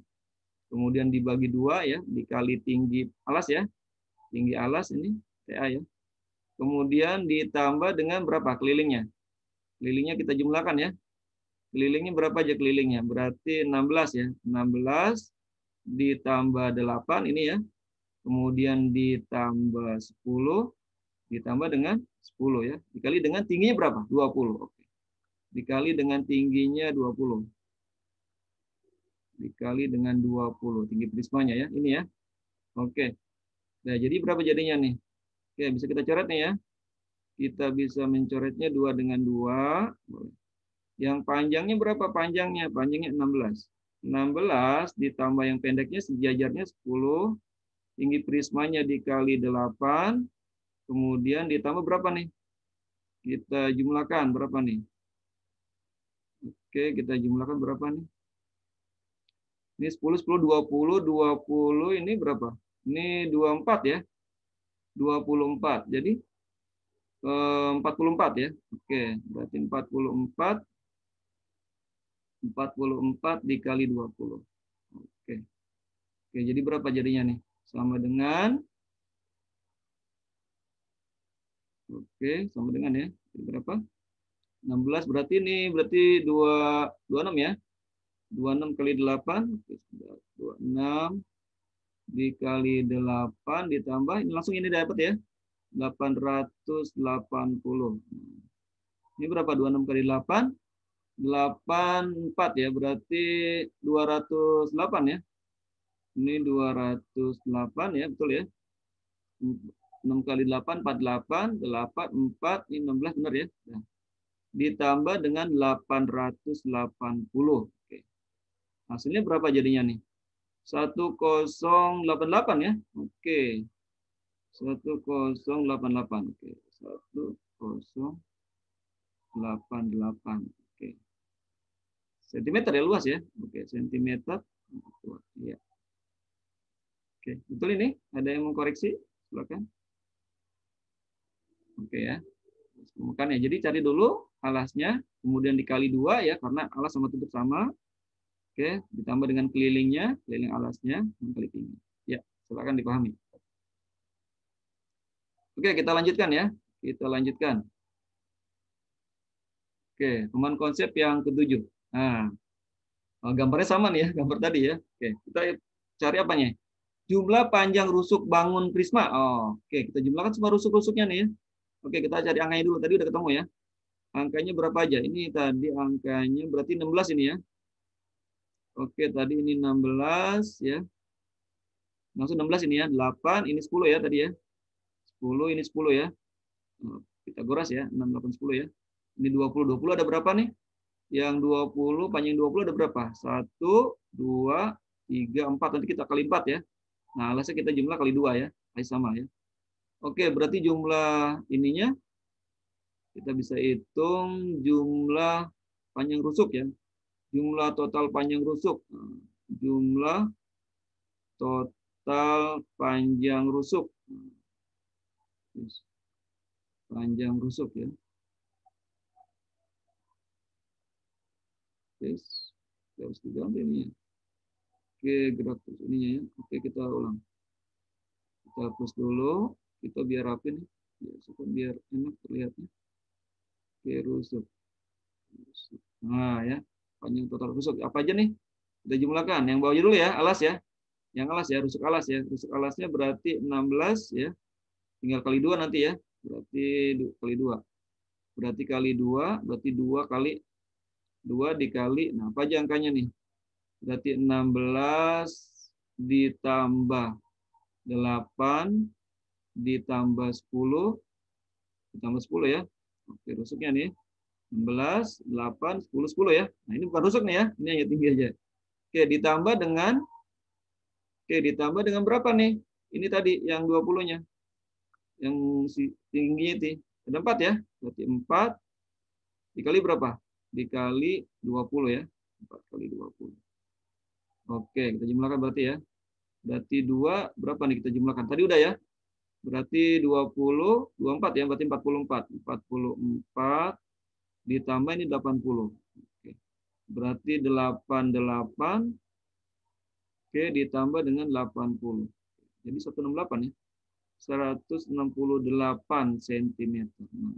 Kemudian dibagi 2 ya, dikali tinggi alas ya. Tinggi alas ini TA ya. Kemudian ditambah dengan berapa kelilingnya? Kelilingnya kita jumlahkan ya. Kelilingnya berapa aja kelilingnya? Berarti 16 ya. 16 ditambah 8 ini ya. Kemudian ditambah 10 ditambah dengan 10 ya. Dikali dengan tingginya berapa? 20. Oke. Dikali dengan tingginya 20. Dikali dengan 20 tinggi prismanya ya. Ini ya. Oke. Nah, jadi berapa jadinya nih? Oke, bisa kita coret nih ya. Kita bisa mencoretnya 2 dengan 2. Yang panjangnya berapa panjangnya? Panjangnya 16. 16 ditambah yang pendeknya sejajarnya 10. Tinggi prismanya dikali 8. Kemudian ditambah berapa nih? Kita jumlahkan berapa nih? Oke, kita jumlahkan berapa nih? Ini 10, 10, 20, 20 ini berapa? Ini 24 ya. 24. Jadi 44 ya. Oke, berarti 44 dikali 20. Oke. Oke, jadi berapa jadinya nih? Sama dengan sama dengan ya. Jadi berapa? 16 berarti ini 26 ya. 26 kali 8, 26 dikali 8 ditambah ini langsung ini dapat ya. 880. Ini berapa? 26 kali 8? 84 ya, berarti 208 ya. Ini 208 ya, betul ya. 6 kali 8, 48, 8, 4, ini 16, benar ya. Nah, ditambah dengan 880. Oke. Hasilnya berapa jadinya nih? 1088 ya. Oke. 1088. Oke. 1088. Oke. Sentimeter ya, luas ya. Oke, sentimeter. Ya. Oke, betul ini? Ada yang mengkoreksi? Silakan. Oke ya. Makanya jadi cari dulu alasnya, kemudian dikali 2 ya, karena alas sama tutup sama. Oke, ditambah dengan kelilingnya, keliling alasnya, kali tinggi. Ya, silakan dipahami. Oke, kita lanjutkan ya. Kita lanjutkan. Oke, teman konsep yang ke-7. Nah, gambarnya sama nih ya, gambar tadi ya. Oke, kita cari apanya? Jumlah panjang rusuk bangun prisma. Oke, kita jumlahkan semua rusuk-rusuknya nih ya. Oke, kita cari angkanya dulu. Tadi udah ketemu ya. Angkanya berapa aja? Ini tadi angkanya berarti 16 ini ya. Oke, tadi ini 16 ya. Langsung 16 ini ya. 8, ini 10 ya tadi ya. 10, ini 10 ya. Kita goras ya. 6, 8, 10 ya. Ini 20. 20 ada berapa nih? Yang 20, panjang 20 ada berapa? 1, 2, 3, 4. Nanti kita kali 4 ya. Nah, alasnya kita jumlah kali 2 ya. Sama ya. Oke, berarti jumlah ininya kita bisa hitung jumlah panjang rusuk ya. Jumlah total panjang rusuk. Jumlah total panjang rusuk. Panjang rusuk ya. Harus diganti ini ya. Oke, gerak terus ininya ya. Oke, kita ulang. Kita hapus dulu. Kita biar rapi nih. Ya, supaya biar enak terlihatnya. Oke, rusuk. Nah ya, panjang total rusuk. Apa aja nih? Kita jumlahkan. Yang bawahnya dulu ya, alas ya. Yang alas ya, rusuk alas ya. Rusuk alasnya berarti 16 ya. Tinggal kali 2 nanti ya. Berarti kali 2. Berarti kali 2, berarti 2 kali 2 dikali. Nah, apa aja angkanya nih? Berarti 16 ditambah 8 ditambah 10 ditambah 10 ya. Oke, rusuknya nih. 16, 8, 10, 10 ya. Nah, ini bukan rusuk nih ya. Ini hanya tinggi aja. Oke, ditambah dengan berapa nih? Ini tadi yang 20-nya. Yang tingginya itu. Ada 4 ya. Berarti 4 dikali berapa? Dikali 20 ya. 4 kali 20. Oke, kita jumlahkan berarti ya. Berarti 2 berapa nih kita jumlahkan? Tadi udah ya. Berarti 20, 24 ya. Berarti 44. 44 ditambah ini 80. Oke. Berarti 88. Oke, ditambah dengan 80. Jadi 168 ya. 168 cm. Nah,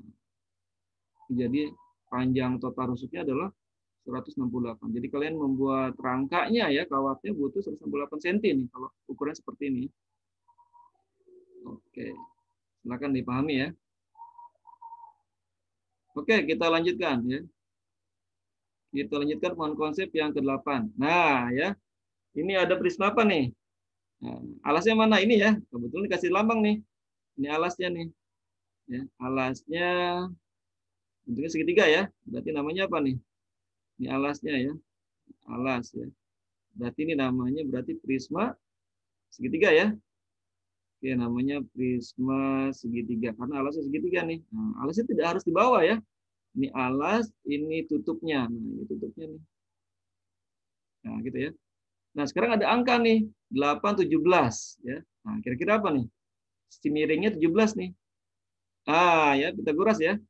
jadi panjang total rusuknya adalah 168. Jadi kalian membuat rangkanya ya, kawatnya butuh 168 cm nih kalau ukuran seperti ini. Oke. Silakan dipahami ya. Oke, kita lanjutkan ya. Kita lanjutkan pohon konsep yang ke-8. Nah, ya. Ini ada prisma apa nih? Nah, alasnya mana ini ya? Kebetulan dikasih lambang nih. Ini alasnya nih. Ya, alasnya bentuknya segitiga ya. Berarti namanya apa nih? Ini alasnya ya. Alas ya. Berarti ini namanya berarti prisma segitiga ya. Oke, namanya prisma segitiga karena alasnya segitiga nih. Nah, alasnya tidak harus di bawah ya. Ini alas, ini tutupnya. Nah, ini tutupnya nih. Nah, gitu ya. Nah, sekarang ada angka nih, 8, 17 ya. Nah, kira-kira apa nih? Sisi miringnya 17 nih. Ah, ya, Pitagoras ya.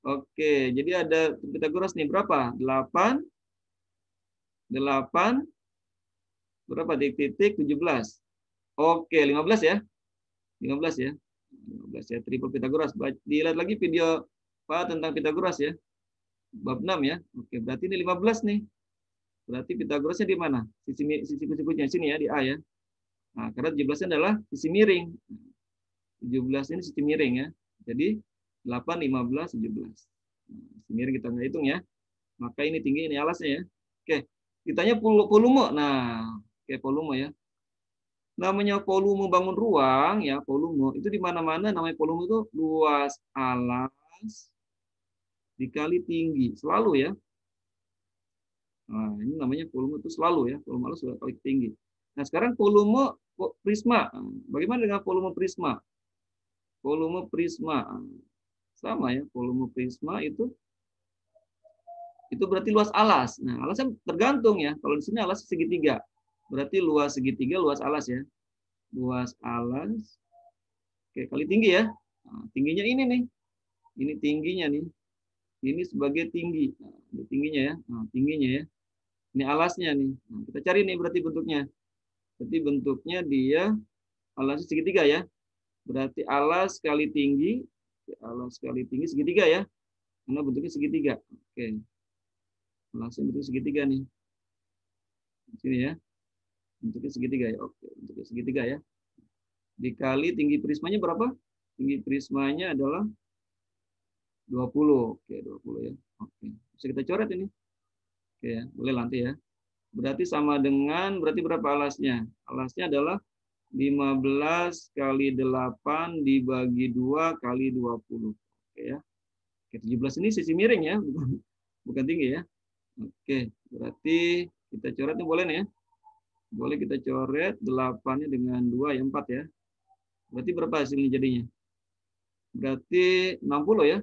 Oke, jadi ada Pitagoras nih berapa? 8 berapa titik 17. Oke, 15 ya. 15 ya. 15 ya, triple Pitagoras. Dilihat lagi video Pak tentang Pitagoras ya. Bab 6 ya. Oke, berarti ini 15 nih. Berarti Pitagorasnya di mana? Sisi kucing-kucingnya sini ya, di A ya. Nah, karena 17-nya adalah sisi miring. 17 ini sisi miring ya. Jadi 8, 15, 17. Nah, sisi miring kita nggak hitung ya. Maka ini tinggi, ini alasnya ya. Oke, ditanya volume. Nah, oke volume ya. Namanya volume bangun ruang ya, volume itu di mana-mana namanya volume itu luas alas dikali tinggi, selalu ya. Nah, ini namanya volume itu selalu ya, volume alas sudah kali tinggi. Nah, sekarang volume prisma. Bagaimana dengan volume prisma? Volume prisma sama ya, volume prisma itu berarti luas alas. Nah, alasnya tergantung ya. Kalau di sini alas segitiga. Berarti luas segitiga, luas alas ya. Luas alas. Oke, kali tinggi ya. Nah, tingginya ini nih. Ini tingginya nih. Ini sebagai tinggi. Nah, ini tingginya ya. Nah, tingginya ya. Ini alasnya nih. Nah, kita cari nih berarti bentuknya. Berarti bentuknya dia alasnya segitiga ya. Berarti alas kali tinggi. Alas kali tinggi segitiga ya. Karena bentuknya segitiga. Oke. Alasnya bentuknya segitiga nih. Di sini ya. Bentuknya segitiga ya. Oke, bentuknya segitiga ya. Dikali tinggi prismanya berapa? Tinggi prismanya adalah 20. Oke, 20 ya. Oke. Bisa kita coret ini. Oke ya, boleh nanti ya. Berarti sama dengan berarti berapa alasnya? Alasnya adalah 15 kali 8 dibagi 2 kali 20. Oke ya. Oke, 17 ini sisi miring ya, bukan tinggi ya. Oke, berarti kita coretnya boleh nih ya. Boleh kita coret 8-nya dengan 2 ya 4 ya. Berarti berapa hasilnya jadinya? Berarti 60 ya.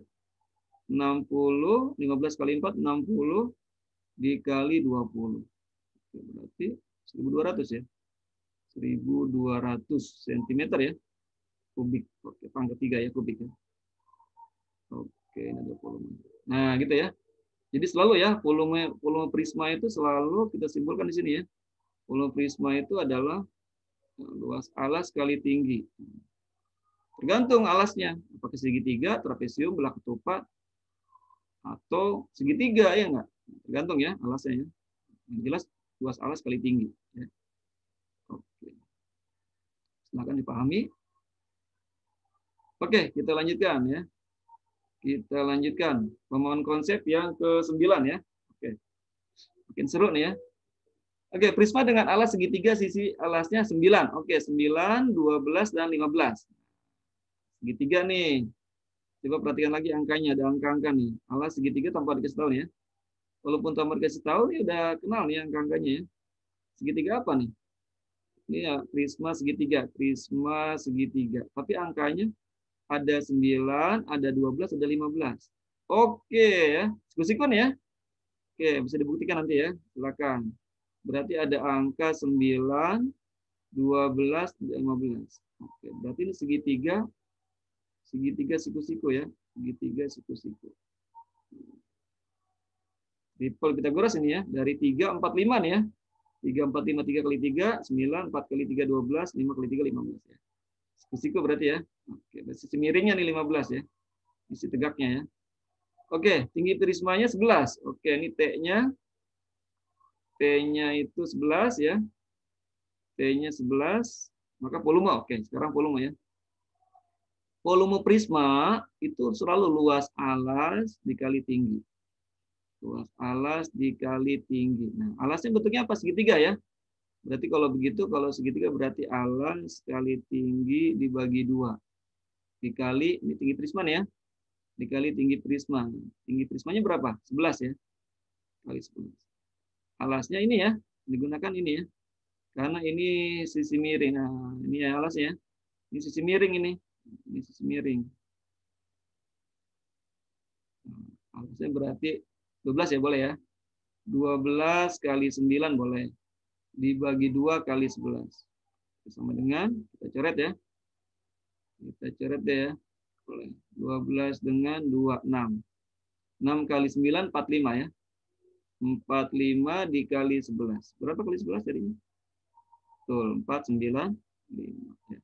60, 15 kali 4, 60 dikali 20. Oke, berarti 1.200 ya. 1.200 cm ya. Kubik. Oke, pangkat 3 ya, kubik ya. Oke, ini ada volume. Nah, gitu ya. Jadi selalu ya, volume prisma itu selalu kita simpulkan di sini ya. Volume prisma itu adalah luas alas kali tinggi. Tergantung alasnya, apakah segitiga, trapesium, belah ketupat, atau segitiga ya enggak? Tergantung ya alasnya ya. Yang jelas luas alas kali tinggi. Ya. Oke. Silakan dipahami. Oke, kita lanjutkan ya. Kita lanjutkan pemahaman konsep yang ke-9 ya. Oke. Makin seru nih ya. Oke, prisma dengan alas segitiga, sisi alasnya 9. Oke, 9, 12, dan 15. Segitiga nih. Coba perhatikan lagi angkanya, ada angka-angka nih. Alas segitiga tanpa dikasih tahu ya. Walaupun tanpa dikasih tahu, nih udah kenal nih angka-angkanya ya. Segitiga apa nih? Ini ya, prisma segitiga. Prisma segitiga. Tapi angkanya ada 9, ada 12, ada 15. Oke ya. Siku-sikun ya. Oke, bisa dibuktikan nanti ya. Silakan. Berarti ada angka 9, 12, 15. Oke, berarti ini segitiga siku-siku ya. Segitiga siku-siku. Triple Pitagoras ini ya. Dari 3, 4, 5 nih ya. 3, 4, 5, 3 kali 3, 9, 4 kali 3, 12, 5 kali 3, 15 ya. Siku-siku berarti ya. Oke, sisi miringnya nih 15 ya. Sisi tegaknya ya. Oke, tinggi prismanya 11. Oke, ini T-nya. T-nya itu 11 ya. T-nya 11. Maka volume. Oke, sekarang volume ya. Volume prisma itu selalu luas alas dikali tinggi. Luas alas dikali tinggi. Nah, alasnya bentuknya apa? Segitiga ya. Berarti kalau begitu, kalau segitiga berarti alas kali tinggi dibagi 2. Dikali, ini tinggi prisma nih ya. Dikali tinggi prisma. Tinggi prismanya berapa? 11 ya. Kali 11. Alasnya ini ya. Digunakan ini ya. Karena ini sisi miring. Nah, ini ya alasnya. Ini sisi miring ini. Ini sisi miring. Nah, alasnya berarti 12 ya boleh ya. 12 kali 9 boleh. Dibagi 2 kali 11. Sama dengan, kita coret ya. Kita coret deh ya. Boleh. 12 dengan 2, 6. 6 kali 9, 45 ya. 45 dikali 11. Berapa kali 11 jadinya? Betul, 4, 9, 5. Ya.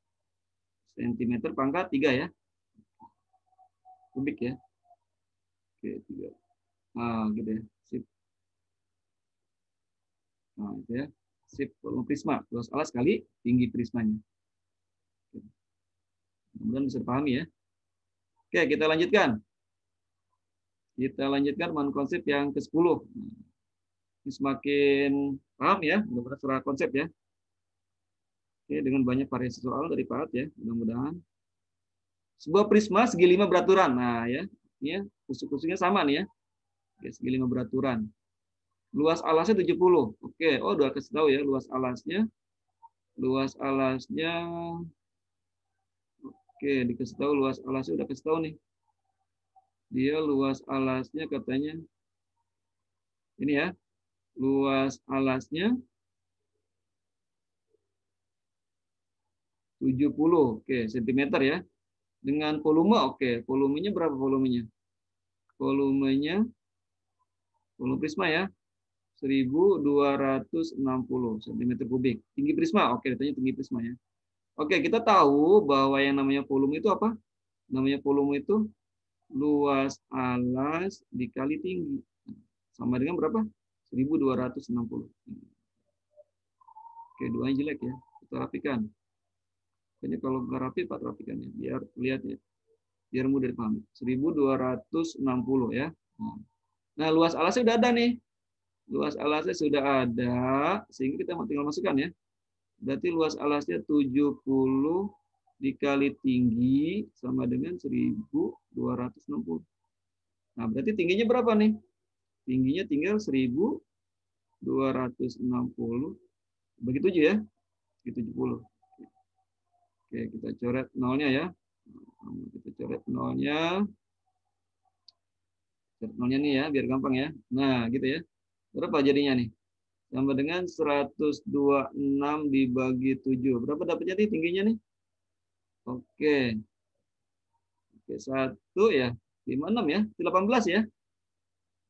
Sentimeter pangkat 3 ya. Kubik ya. Oke, 3. Nah, gitu ya. Sip. Nah, itu ya. Sip, volume prisma. Luas alas kali tinggi prismanya. Kemudian bisa dipahami ya. Oke, kita lanjutkan. Kita lanjutkan dengan konsep yang ke-10. Ini semakin paham ya, mudah-mudahan secara konsep ya. Oke, dengan banyak variasi soal dari Pak ya, mudah-mudahan. Sebuah prisma segi 5 beraturan. Nah, ya. Ini ya, kusuk-kusuknya sama nih ya. Oke, segi 5 beraturan. Luas alasnya 70. Oke, oh udah kasih tahu ya luas alasnya. Luas alasnya. Oke, dikasih tahu luas alasnya udah kasih tahu nih. Dia luas alasnya katanya ini ya. Luas alasnya 70. Oke, cm ya. Dengan volume, oke. Volumenya berapa volumenya? Volumenya, volume prisma ya. 1.260 cm3. Tinggi prisma, oke, ditanya tinggi prisma ya. Oke, kita tahu bahwa yang namanya volume itu apa? Namanya volume itu luas alas dikali tinggi. Sama dengan berapa? 1.260. Oke, duanya jelek ya. Kita rapikan. Kayaknya kalau nggak rapi, Pak rapikan ya. Biar lihat ya. Biar mudah dipahami. 1.260 ya. Nah, luas alasnya udah ada nih. Luas alasnya sudah ada. Sehingga kita tinggal masukkan ya. Berarti luas alasnya 70 dikali tinggi sama dengan 1.260. Nah, berarti tingginya berapa nih? Tingginya tinggal 1.260 bagi 7 ya. Bagi 70. Oke, kita coret nolnya ya. Kita coret nolnya. Nolnya nih ya, biar gampang ya. Nah, gitu ya. Berapa jadinya nih? Sama dengan 126 dibagi 7. Berapa dapatnya nih tingginya nih? Oke. Oke, 1 ya. 56 ya. 18 ya.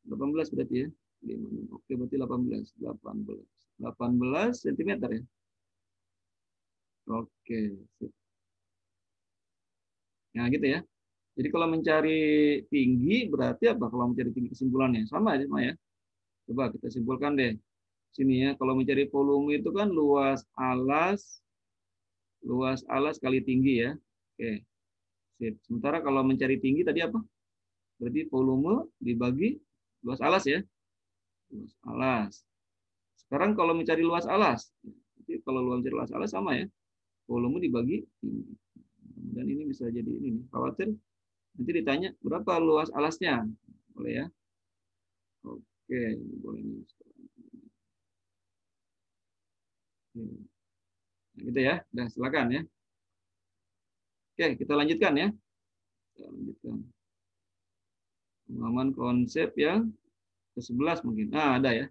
18 berarti ya. 56. Oke, berarti 18. 18. 18 cm ya. Oke. Nah, gitu ya. Jadi kalau mencari tinggi berarti apa? Kalau mencari tinggi kesimpulannya sama ya, sama ya. Coba kita simpulkan deh. Sini ya, kalau mencari volume itu kan luas alas kali tinggi ya. Oke. Sip. Sementara kalau mencari tinggi tadi apa? Berarti volume dibagi luas alas ya. Luas alas. Sekarang kalau mencari luas alas, jadi kalau mencari luas alas sama ya. Volume dibagi tinggi. Dan ini bisa jadi ini nih. Khawatir nanti ditanya berapa luas alasnya. Boleh ya? Oke, boleh nih. Nah, gitu ya. Udah, silakan ya. Oke, kita lanjutkan ya. Kita lanjutkan. Pemahaman konsep yang ke-11 mungkin. Nah, ada ya.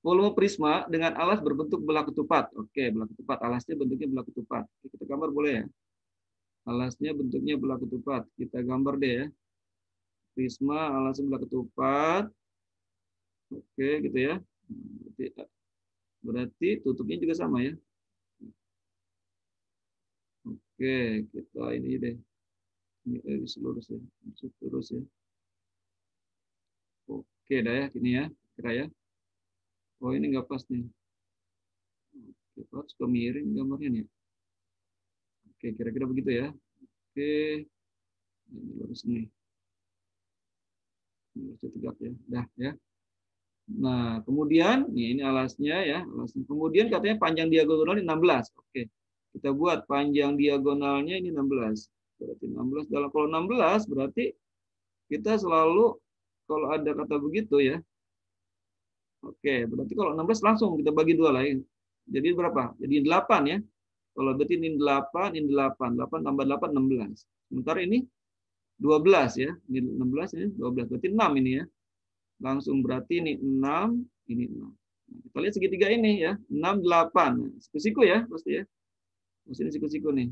Volume prisma dengan alas berbentuk belah ketupat. Oke, belah ketupat. Alasnya bentuknya belah ketupat. Oke, kita gambar boleh ya? Alasnya bentuknya belah ketupat. Kita gambar deh ya. Prisma alasnya belah ketupat. Oke, gitu ya. Berarti tutupnya juga sama ya. Oke, kita ini deh. Ini lurus ya. Lurus ya. Oke, dah ya. Ini ya. Kira ya. Oh, ini nggak pas nih. Oke, harus ke miring gambarnya nih. Oke, kira-kira begitu ya. Oke. Ini lurus nih. Lurus tegak ya. Dah ya. Nah, kemudian ini alasnya ya, alasnya. Kemudian katanya panjang diagonal 16. Oke. Kita buat panjang diagonalnya ini 16. Berarti 16 dalam kalau 16 berarti kita selalu kalau ada kata begitu ya. Oke, berarti kalau 16 langsung kita bagi dua lain. Jadi berapa? Jadi 8 ya. Kalau berarti ini 8, ini 8. 8 tambah 8 16. Sementara ini 12 ya. Ini 16 ya, 12. Berarti 6 ini ya. Langsung berarti ini 6, ini 6. Nah, kita lihat segitiga ini ya, 6, 8. Siku-siku ya, pasti ya. Pasti ini siku-siku nih.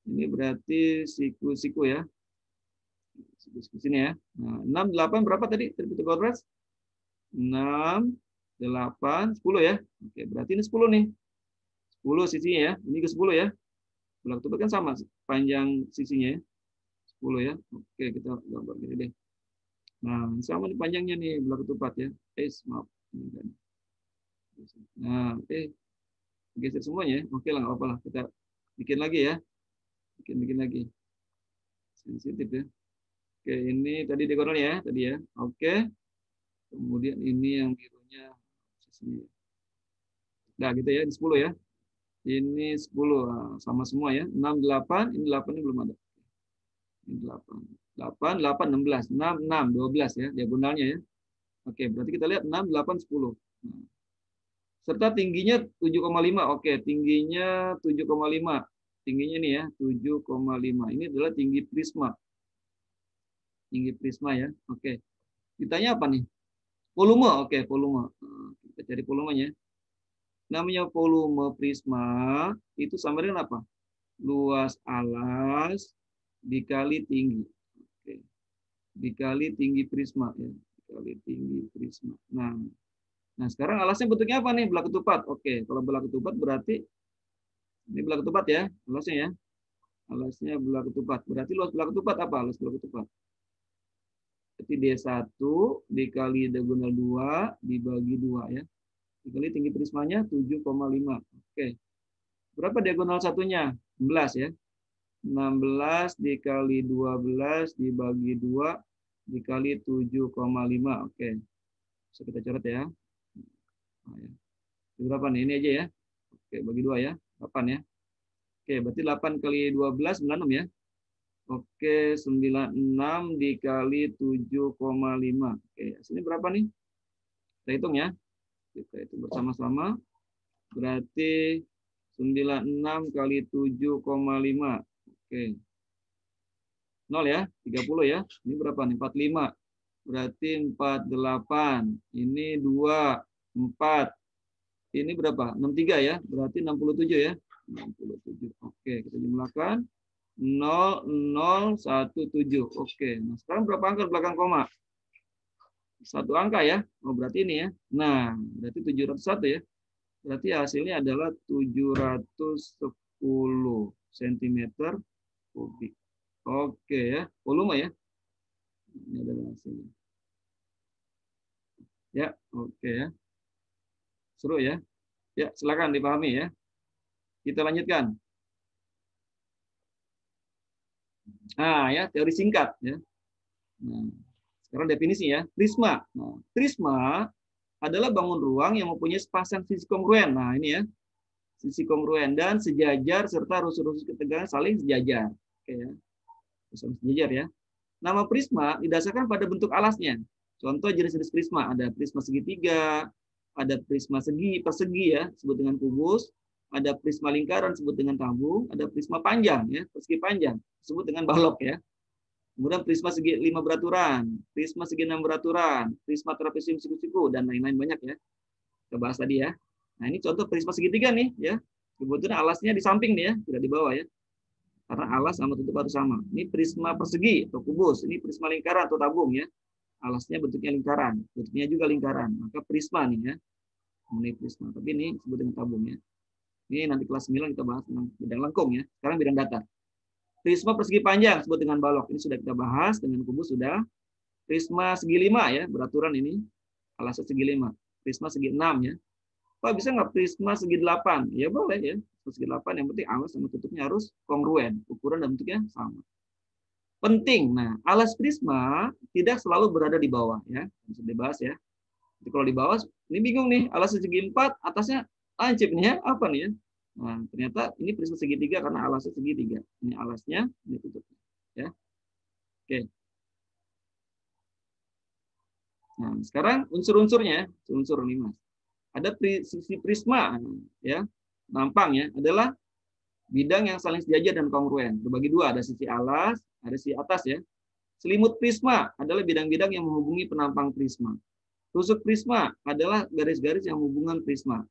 Ini berarti siku-siku ya. Siku-siku sini ya. Nah, 6, 8 berapa tadi? Pythagoras? 6, 8, 10 ya. Oke, berarti ini 10 nih. 10 sisinya ya. Ini ke 10 ya. Belah ketupat kan sama panjang sisinya ya. 10 ya. Oke, kita gambar gini deh. Nah, sama nih panjangnya nih belah ketupat ya. Maaf. Nah, geser semuanya. Oke lah, nggak apa-apa lah. Kita bikin lagi ya. Bikin lagi. Sensitif ya. Oke, ini tadi diagonalnya ya. Tadi ya. Oke. Kemudian ini yang birunya. Nah, gitu ya. Ini 10 ya. Ini 10. Nah, sama semua ya. 6, 8. Ini 8 ini belum ada. Ini 8. 8, 8, 16. 6, 6, 12 ya. Diagonalnya ya. Oke, berarti kita lihat 6, 8, 10. Nah, serta tingginya 7,5. Oke, tingginya 7,5. Tingginya ini ya, 7,5. Ini adalah tinggi prisma. Tinggi prisma ya. Oke. Ditanya apa nih? Volume. Oke, volume. Kita cari volumenya. Namanya volume prisma itu sama dengan apa? Luas alas dikali tinggi. Oke. Dikali tinggi prisma ya. Dikali tinggi prisma. Nah, sekarang alasnya bentuknya apa nih? Belah ketupat. Oke, kalau belah ketupat berarti ini belah ketupat ya, alasnya ya. Alasnya belah ketupat. Berarti luas belah ketupat apa? Luas belah ketupat. Berarti D1 dikali diagonal 2 dibagi 2 ya. Dikali tinggi prismanya 7,5. Oke. Berapa diagonal satunya? 16 ya. 16 dikali 12 dibagi 2 dikali 7,5. Oke. Bisa kita coret ya. Nah, ya. Berapa nih? Ini aja ya. Oke, bagi 2 ya. 8 ya. Oke, berarti 8 kali 12, 96 ya. Oke, 96 dikali 7,5. Oke, sini berapa nih? Kita hitung ya. Kita hitung bersama-sama. Berarti 96 kali 7,5. Oke. 0 ya, 30 ya. Ini berapa nih? 45. berarti 48. Ini 2, 4. Ini berapa? 63 ya. Berarti 67 ya. 67. Oke, kita jumlahkan. 0017. Oke. Nah, sekarang berapa angka di belakang koma? Satu angka ya. Oh, berarti ini ya. Nah, berarti 701 ya. Berarti hasilnya adalah 710 cm kubik. Oke ya. Volume ya. Ini adalah hasilnya. Ya, oke ya. Seru ya. Ya, silakan dipahami ya. Kita lanjutkan. Nah, ya, teori singkat ya. Nah, sekarang definisi ya. Prisma. Nah, prisma adalah bangun ruang yang mempunyai sepasang sisi kongruen. Nah, ini ya. Sisi kongruen dan sejajar serta rusuk-rusuk ketegangan saling sejajar. Oke ya. Saling sejajar ya. Nama prisma didasarkan pada bentuk alasnya. Contoh jenis-jenis prisma, ada prisma segitiga, ada prisma segi persegi ya, disebut dengan kubus, ada prisma lingkaran disebut dengan tabung, ada prisma panjang ya, persegi panjang disebut dengan balok ya. Kemudian prisma segi 5 beraturan, prisma segi 6 beraturan, prisma trapesium siku-siku dan lain-lain banyak ya. Kita bahas tadi ya. Nah, ini contoh prisma segitiga nih ya. Kebetulan alasnya di samping nih ya, tidak di bawah ya. Karena alas sama tutup harus sama. Ini prisma persegi atau kubus, ini prisma lingkaran atau tabung ya. Alasnya bentuknya lingkaran, tutupnya juga lingkaran. Maka prisma nih ya. Ini prisma, tapi ini disebut dengan tabung ya. Ini nanti kelas 9 kita bahas tentang bidang lengkung ya. Sekarang bidang datar. Prisma persegi panjang disebut dengan balok. Ini sudah kita bahas, dengan kubus sudah. Prisma segi 5 ya, beraturan ini. Alasnya segi 5. Prisma segi 6 ya. Pak, bisa nggak prisma segi 8? Ya boleh ya. Segi 8 yang penting alas sama tutupnya harus kongruen. Ukuran dan bentuknya sama. Penting. Nah, alas prisma tidak selalu berada di bawah ya. Bisa dibahas ya. Jadi kalau di bawah ini bingung nih, alas segi 4, atasnya lancip nih ya. Apa nih ya? Nah, ternyata ini prisma segitiga karena alasnya segitiga. Ini alasnya, ini tutupnya. Ya. Oke. Nah, sekarang unsur-unsurnya, unsur ini Mas. Ada sisi prisma ya. Nampang ya, adalah bidang yang saling sejajar dan kongruen. Terbagi dua, ada sisi alas, ada sisi atas ya. Selimut prisma adalah bidang-bidang yang menghubungi penampang prisma. Rusuk prisma adalah garis-garis yang menghubungkan prisma.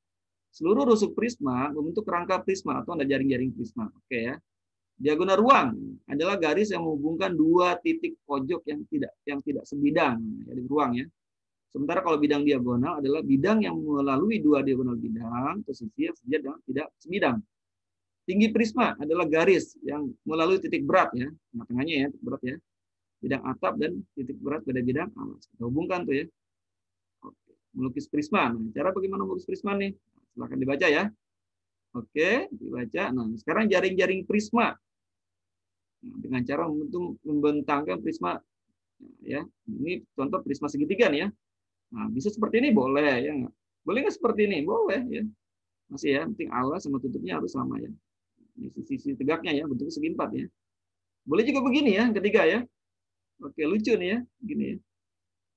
Seluruh rusuk prisma membentuk rangka prisma atau ada jaring-jaring prisma. Oke ya. Diagonal ruang adalah garis yang menghubungkan dua titik pojok yang tidak sebidang, jadi ruang ya. Sementara kalau bidang diagonal adalah bidang yang melalui dua diagonal bidang atau sisi yang sejajar dan tidak sebidang. Tinggi prisma adalah garis yang melalui titik berat ya, tengah-tengahnya ya, titik berat ya. Bidang atap dan titik berat pada bidang alas. Kita hubungkan tuh ya. Oke. Melukis prisma. Nah, cara bagaimana melukis prisma nih? Silahkan dibaca ya. Oke, dibaca. Nah, sekarang jaring-jaring prisma. Nah, dengan cara membentangkan prisma ya. Ini contoh prisma segitiga nih ya. Nah, bisa seperti ini boleh ya enggak? Boleh nggak seperti ini? Boleh ya. Masih ya, penting alas sama tutupnya harus sama ya. Ini sisi tegaknya ya, bentuknya segi 4 ya. Boleh juga begini ya, ketiga ya. Oke, lucu nih ya, gini ya.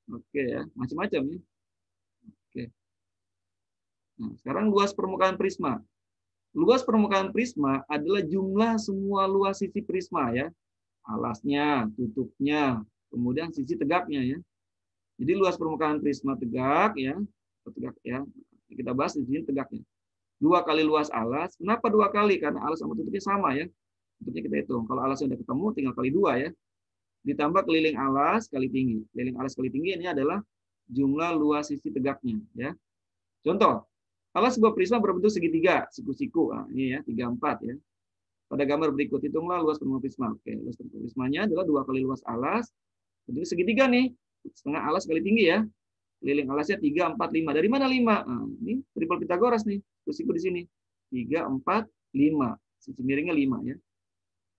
Oke ya, macam-macam ya. Oke. Nah, sekarang luas permukaan prisma. Luas permukaan prisma adalah jumlah semua luas sisi prisma ya. Alasnya, tutupnya, kemudian sisi tegaknya ya. Jadi luas permukaan prisma tegak ya, tegak ya. Kita bahas di sini tegaknya. 2 kali luas alas. Kenapa 2 kali? Karena alas sama tutupnya sama ya. Tutupnya kita hitung. Kalau alasnya udah ketemu, tinggal kali 2 ya. Ditambah keliling alas kali tinggi. Keliling alas kali tinggi ini adalah jumlah luas sisi tegaknya ya. Contoh, alas sebuah prisma berbentuk segitiga, siku-siku. Nah, ini ya, 3, 4 ya. Pada gambar berikut hitunglah luas permukaan prisma. Oke, luas permukaan prismanya adalah 2 kali luas alas. Bentuk segitiga nih. Setengah alas kali tinggi ya. Keliling alasnya 3, 4, 5. Dari mana 5? Nah, ini triple Pitagoras nih. Siku di sini. 3, 4, 5. Sisi miringnya 5 ya.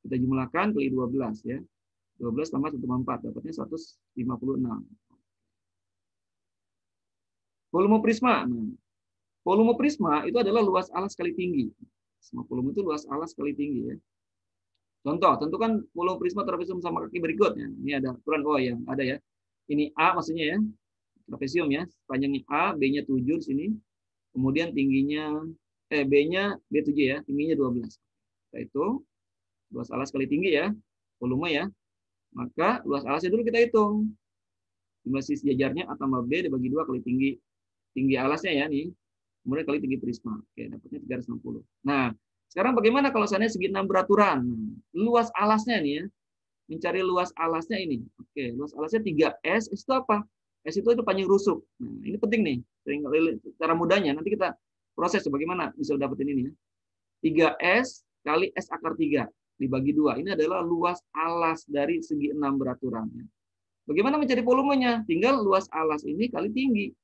Kita jumlahkan kali 12 ya. 12 tambah 1,4 dapatnya 156. Volume prisma. Nah, volume prisma itu adalah luas alas kali tinggi. Semua volume itu luas alas kali tinggi ya. Contoh, tentukan volume prisma trapesium sama kaki berikutnya. Ini ada aturan yang ada ya. Ini A maksudnya ya. Trapesium ya. Panjangnya A, B-nya 7 di sini. Kemudian tingginya B-nya B7 ya, tingginya 12. Kita hitung luas alas kali tinggi ya, volume ya. Maka luas alasnya dulu kita hitung. Jumlah sisi jajarnya A tambah B dibagi 2 kali tinggi alasnya ya nih. Kemudian kali tinggi prisma. Oke, dapatnya 360. Nah, sekarang bagaimana kalau seandainya segi 6 beraturan? Luas alasnya nih ya. Mencari luas alasnya ini. Oke, luas alasnya 3S. S itu apa? S itu panjang rusuk. Nah, ini penting nih. Cara mudahnya nanti kita proses bagaimana bisa dapetin ini ya. 3S kali S akar 3 dibagi 2. Ini adalah luas alas dari segi 6 beraturannya. Bagaimana mencari volumenya? Tinggal luas alas ini kali tinggi.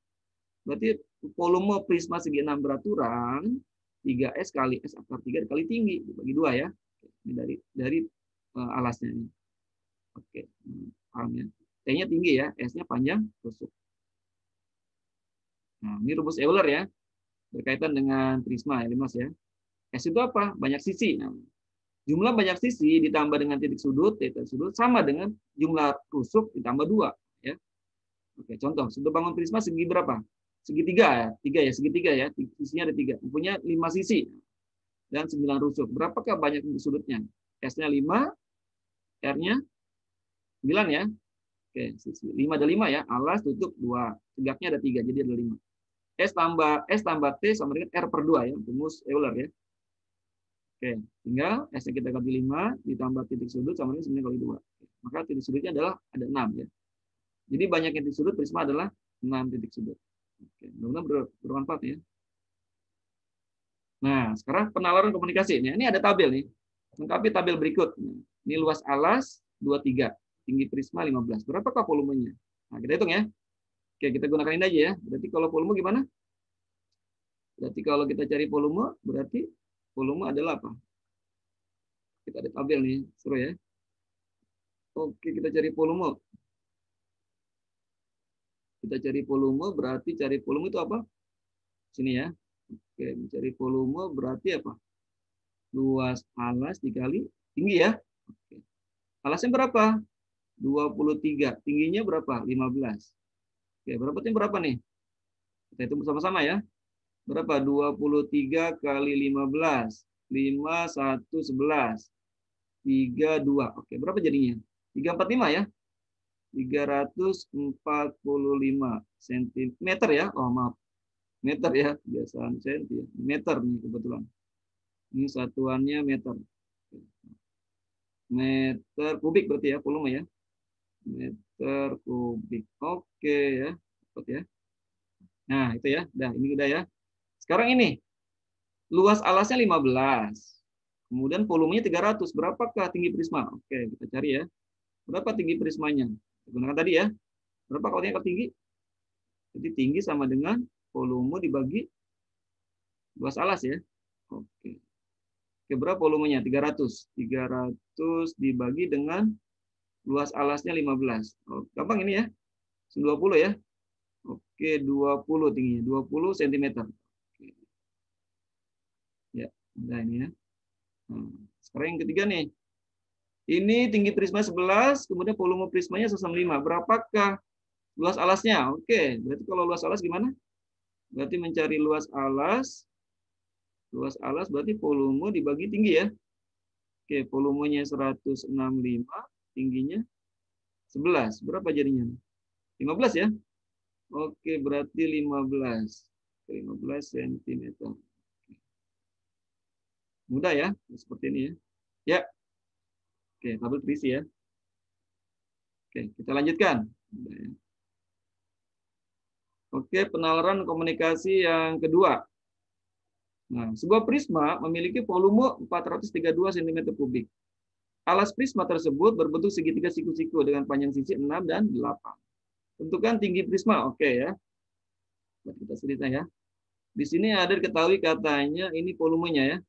Berarti volume prisma segi 6 beraturan 3S kali S akar 3 kali tinggi dibagi 2 ya. Ini dari alasnya ini. Oke, paham ya. T-nya tinggi ya, S-nya panjang rusuk. Nah, ini rumus Euler ya. Berkaitan dengan prisma ya, Mas ya. S itu apa? Banyak sisi. Nah, jumlah banyak sisi ditambah dengan titik sudut sama dengan jumlah rusuk ditambah 2 ya. Oke, contoh, sudut bangun prisma segi berapa? Segitiga ya, segitiga ya. Sisinya ada 3. Punya 5 sisi dan 9 rusuk. Berapakah banyak sudutnya? S-nya 5, R-nya 9 ya. Oke, 5 ada 5 ya. Alas tutup 2. Tegaknya ada 3, jadi ada 5. S tambah T sama dengan R per 2 ya. Rumus Euler ya. Oke, tinggal S-nya kita kali 5 ditambah titik sudut sama dengan 9 kali 2. Maka titik sudutnya adalah ada 6 ya. Jadi banyak titik sudut prisma adalah 6 titik sudut. Oke, mudah-mudahan bermanfaat ya. Nah, sekarang penalaran komunikasi. Ini ada tabel nih. Lengkapi tabel berikut. Ini luas alas 23, tinggi prisma 15. Berapakah volumenya? Nah, kita hitung ya. Oke, kita gunakan ini aja ya. Berarti kalau volume gimana? Berarti kalau kita cari volume, berarti volume adalah apa? Kita ada tabel nih, seru ya. Oke, kita cari volume. Kita cari volume, berarti cari volume itu apa? Sini ya. Oke, mencari volume berarti apa? Luas alas dikali tinggi ya. Oke. Alasnya berapa? 23. Tingginya berapa? 15. Oke, berapa nih? Kita hitung bersama-sama ya. Berapa? 23 kali 15. 5, 1, 11. 3, 2. Oke, berapa jadinya? 345 ya. 345 cm ya. Oh, maaf. Meter ya. Biasaan senti ya. Meter nih kebetulan. Ini satuannya meter. Meter kubik berarti ya, volume ya. Meter kubik. Oke ya. Dapat ya. Nah, itu ya. Ini udah ya. Sekarang ini. Luas alasnya 15. Kemudian volumenya 300. Berapakah tinggi prisma? Oke, kita cari ya. Berapa tinggi prismanya? Kita gunakan tadi ya. Berapa kalau tinggi? Jadi tinggi sama dengan volume dibagi luas alas ya. Oke. Oke, berapa volumenya? 300. 300 dibagi dengan luas alasnya 15. Oh, gampang ini ya. 20 ya. Oke, 20 tingginya. 20 cm. Oke. Ya, udah ini ya. Nah, sekarang yang ketiga nih. Ini tinggi prisma 11, kemudian volume prismanya 165. Berapakah luas alasnya? Oke, berarti kalau luas alas gimana? Berarti mencari luas alas. Luas alas berarti volume dibagi tinggi ya. Oke, volumenya 165, tingginya 11. Berapa jadinya? 15 ya? Oke, berarti 15. 15 cm. Mudah ya, seperti ini ya. Ya. Oke, tabel terisi ya. Oke, kita lanjutkan. Oke, penalaran komunikasi yang kedua. Nah, sebuah prisma memiliki volume 432 cm3. Alas prisma tersebut berbentuk segitiga siku-siku dengan panjang sisi 6 dan 8. Tentukan tinggi prisma. Oke ya. Kita cerita ya. Di sini ada diketahui katanya ini volumenya ya.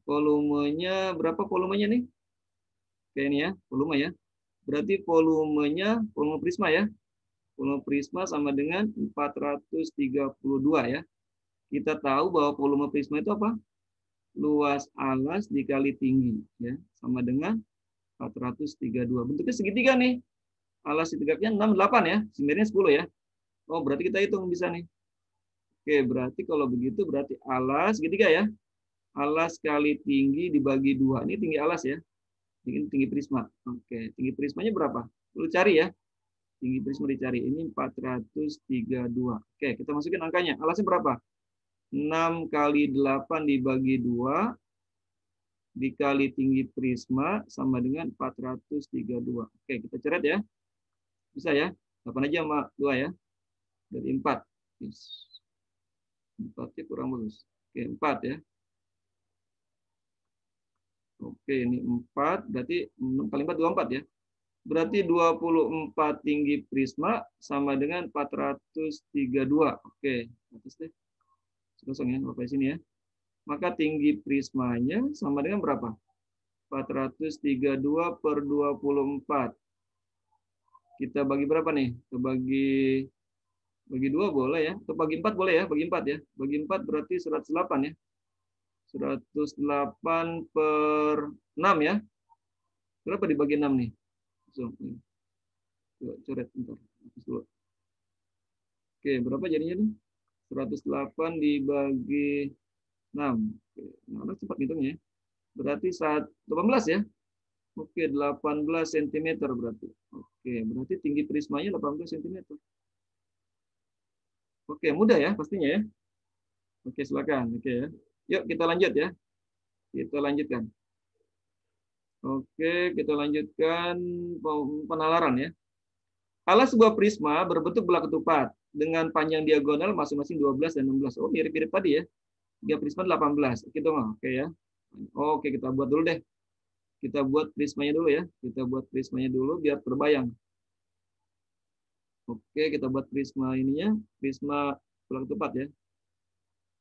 Volumenya berapa volumenya nih? Oke ini ya, volume ya. Berarti volume prisma ya. Volume prisma sama dengan 432 ya. Kita tahu bahwa volume prisma itu apa? Luas alas dikali tinggi ya, sama dengan 432. Bentuknya segitiga nih. Alas tegaknya 6, 8 ya. Simirnya 10 ya. Oh, berarti kita hitung bisa nih. Oke, berarti kalau begitu berarti alas segitiga ya. Alas kali tinggi dibagi 2. Ini tinggi alas ya. Ini tinggi prisma. Oke, tinggi prismanya berapa? Perlu cari ya. Tinggi prisma dicari. Ini 432. Oke, kita masukin angkanya. Alasnya berapa? 6 kali 8 dibagi 2 dikali tinggi prisma sama dengan 432. Oke, kita coret ya. Bisa ya? 8 aja sama 2 ya. Dari 4. Yes. 4-nya kurang bagus. Oke, 4 ya. Oke, ini 4. Berarti 6 kali 4, 24 ya. Berarti 24 tinggi prisma sama dengan 432. Oke, atas deh. Kosong ya, Bapak di sini ya. Maka tinggi prismanya sama dengan berapa? 432 per 24. Kita bagi berapa nih? Kita bagi 2 boleh ya. Atau bagi 4 boleh ya, bagi 4 ya. Bagi 4 berarti 108 ya. 108 per 6 ya. Berapa dibagi 6 nih? Coba coret bentar. Oke, berapa jadinya nih? 108 dibagi 6. Oke, nah, cepat hitungnya. Berarti 18 ya. Oke, 18 cm berarti. Oke, berarti tinggi prismanya 18 cm. Oke, mudah ya pastinya ya. Oke, silakan. Oke ya. Yuk kita lanjut ya. Kita lanjutkan. Oke, kita lanjutkan penalaran ya. Alas sebuah prisma berbentuk bola ketupat dengan panjang diagonal masing-masing 12 dan 16. Oh, mirip-mirip tadi ya. 3 prisma 18. Oke dong. Oke ya. Oke, kita buat dulu deh. Kita buat prismanya dulu ya. Kita buat prismanya dulu biar terbayang. Oke, kita buat prisma ininya. Prisma bola ketupat ya.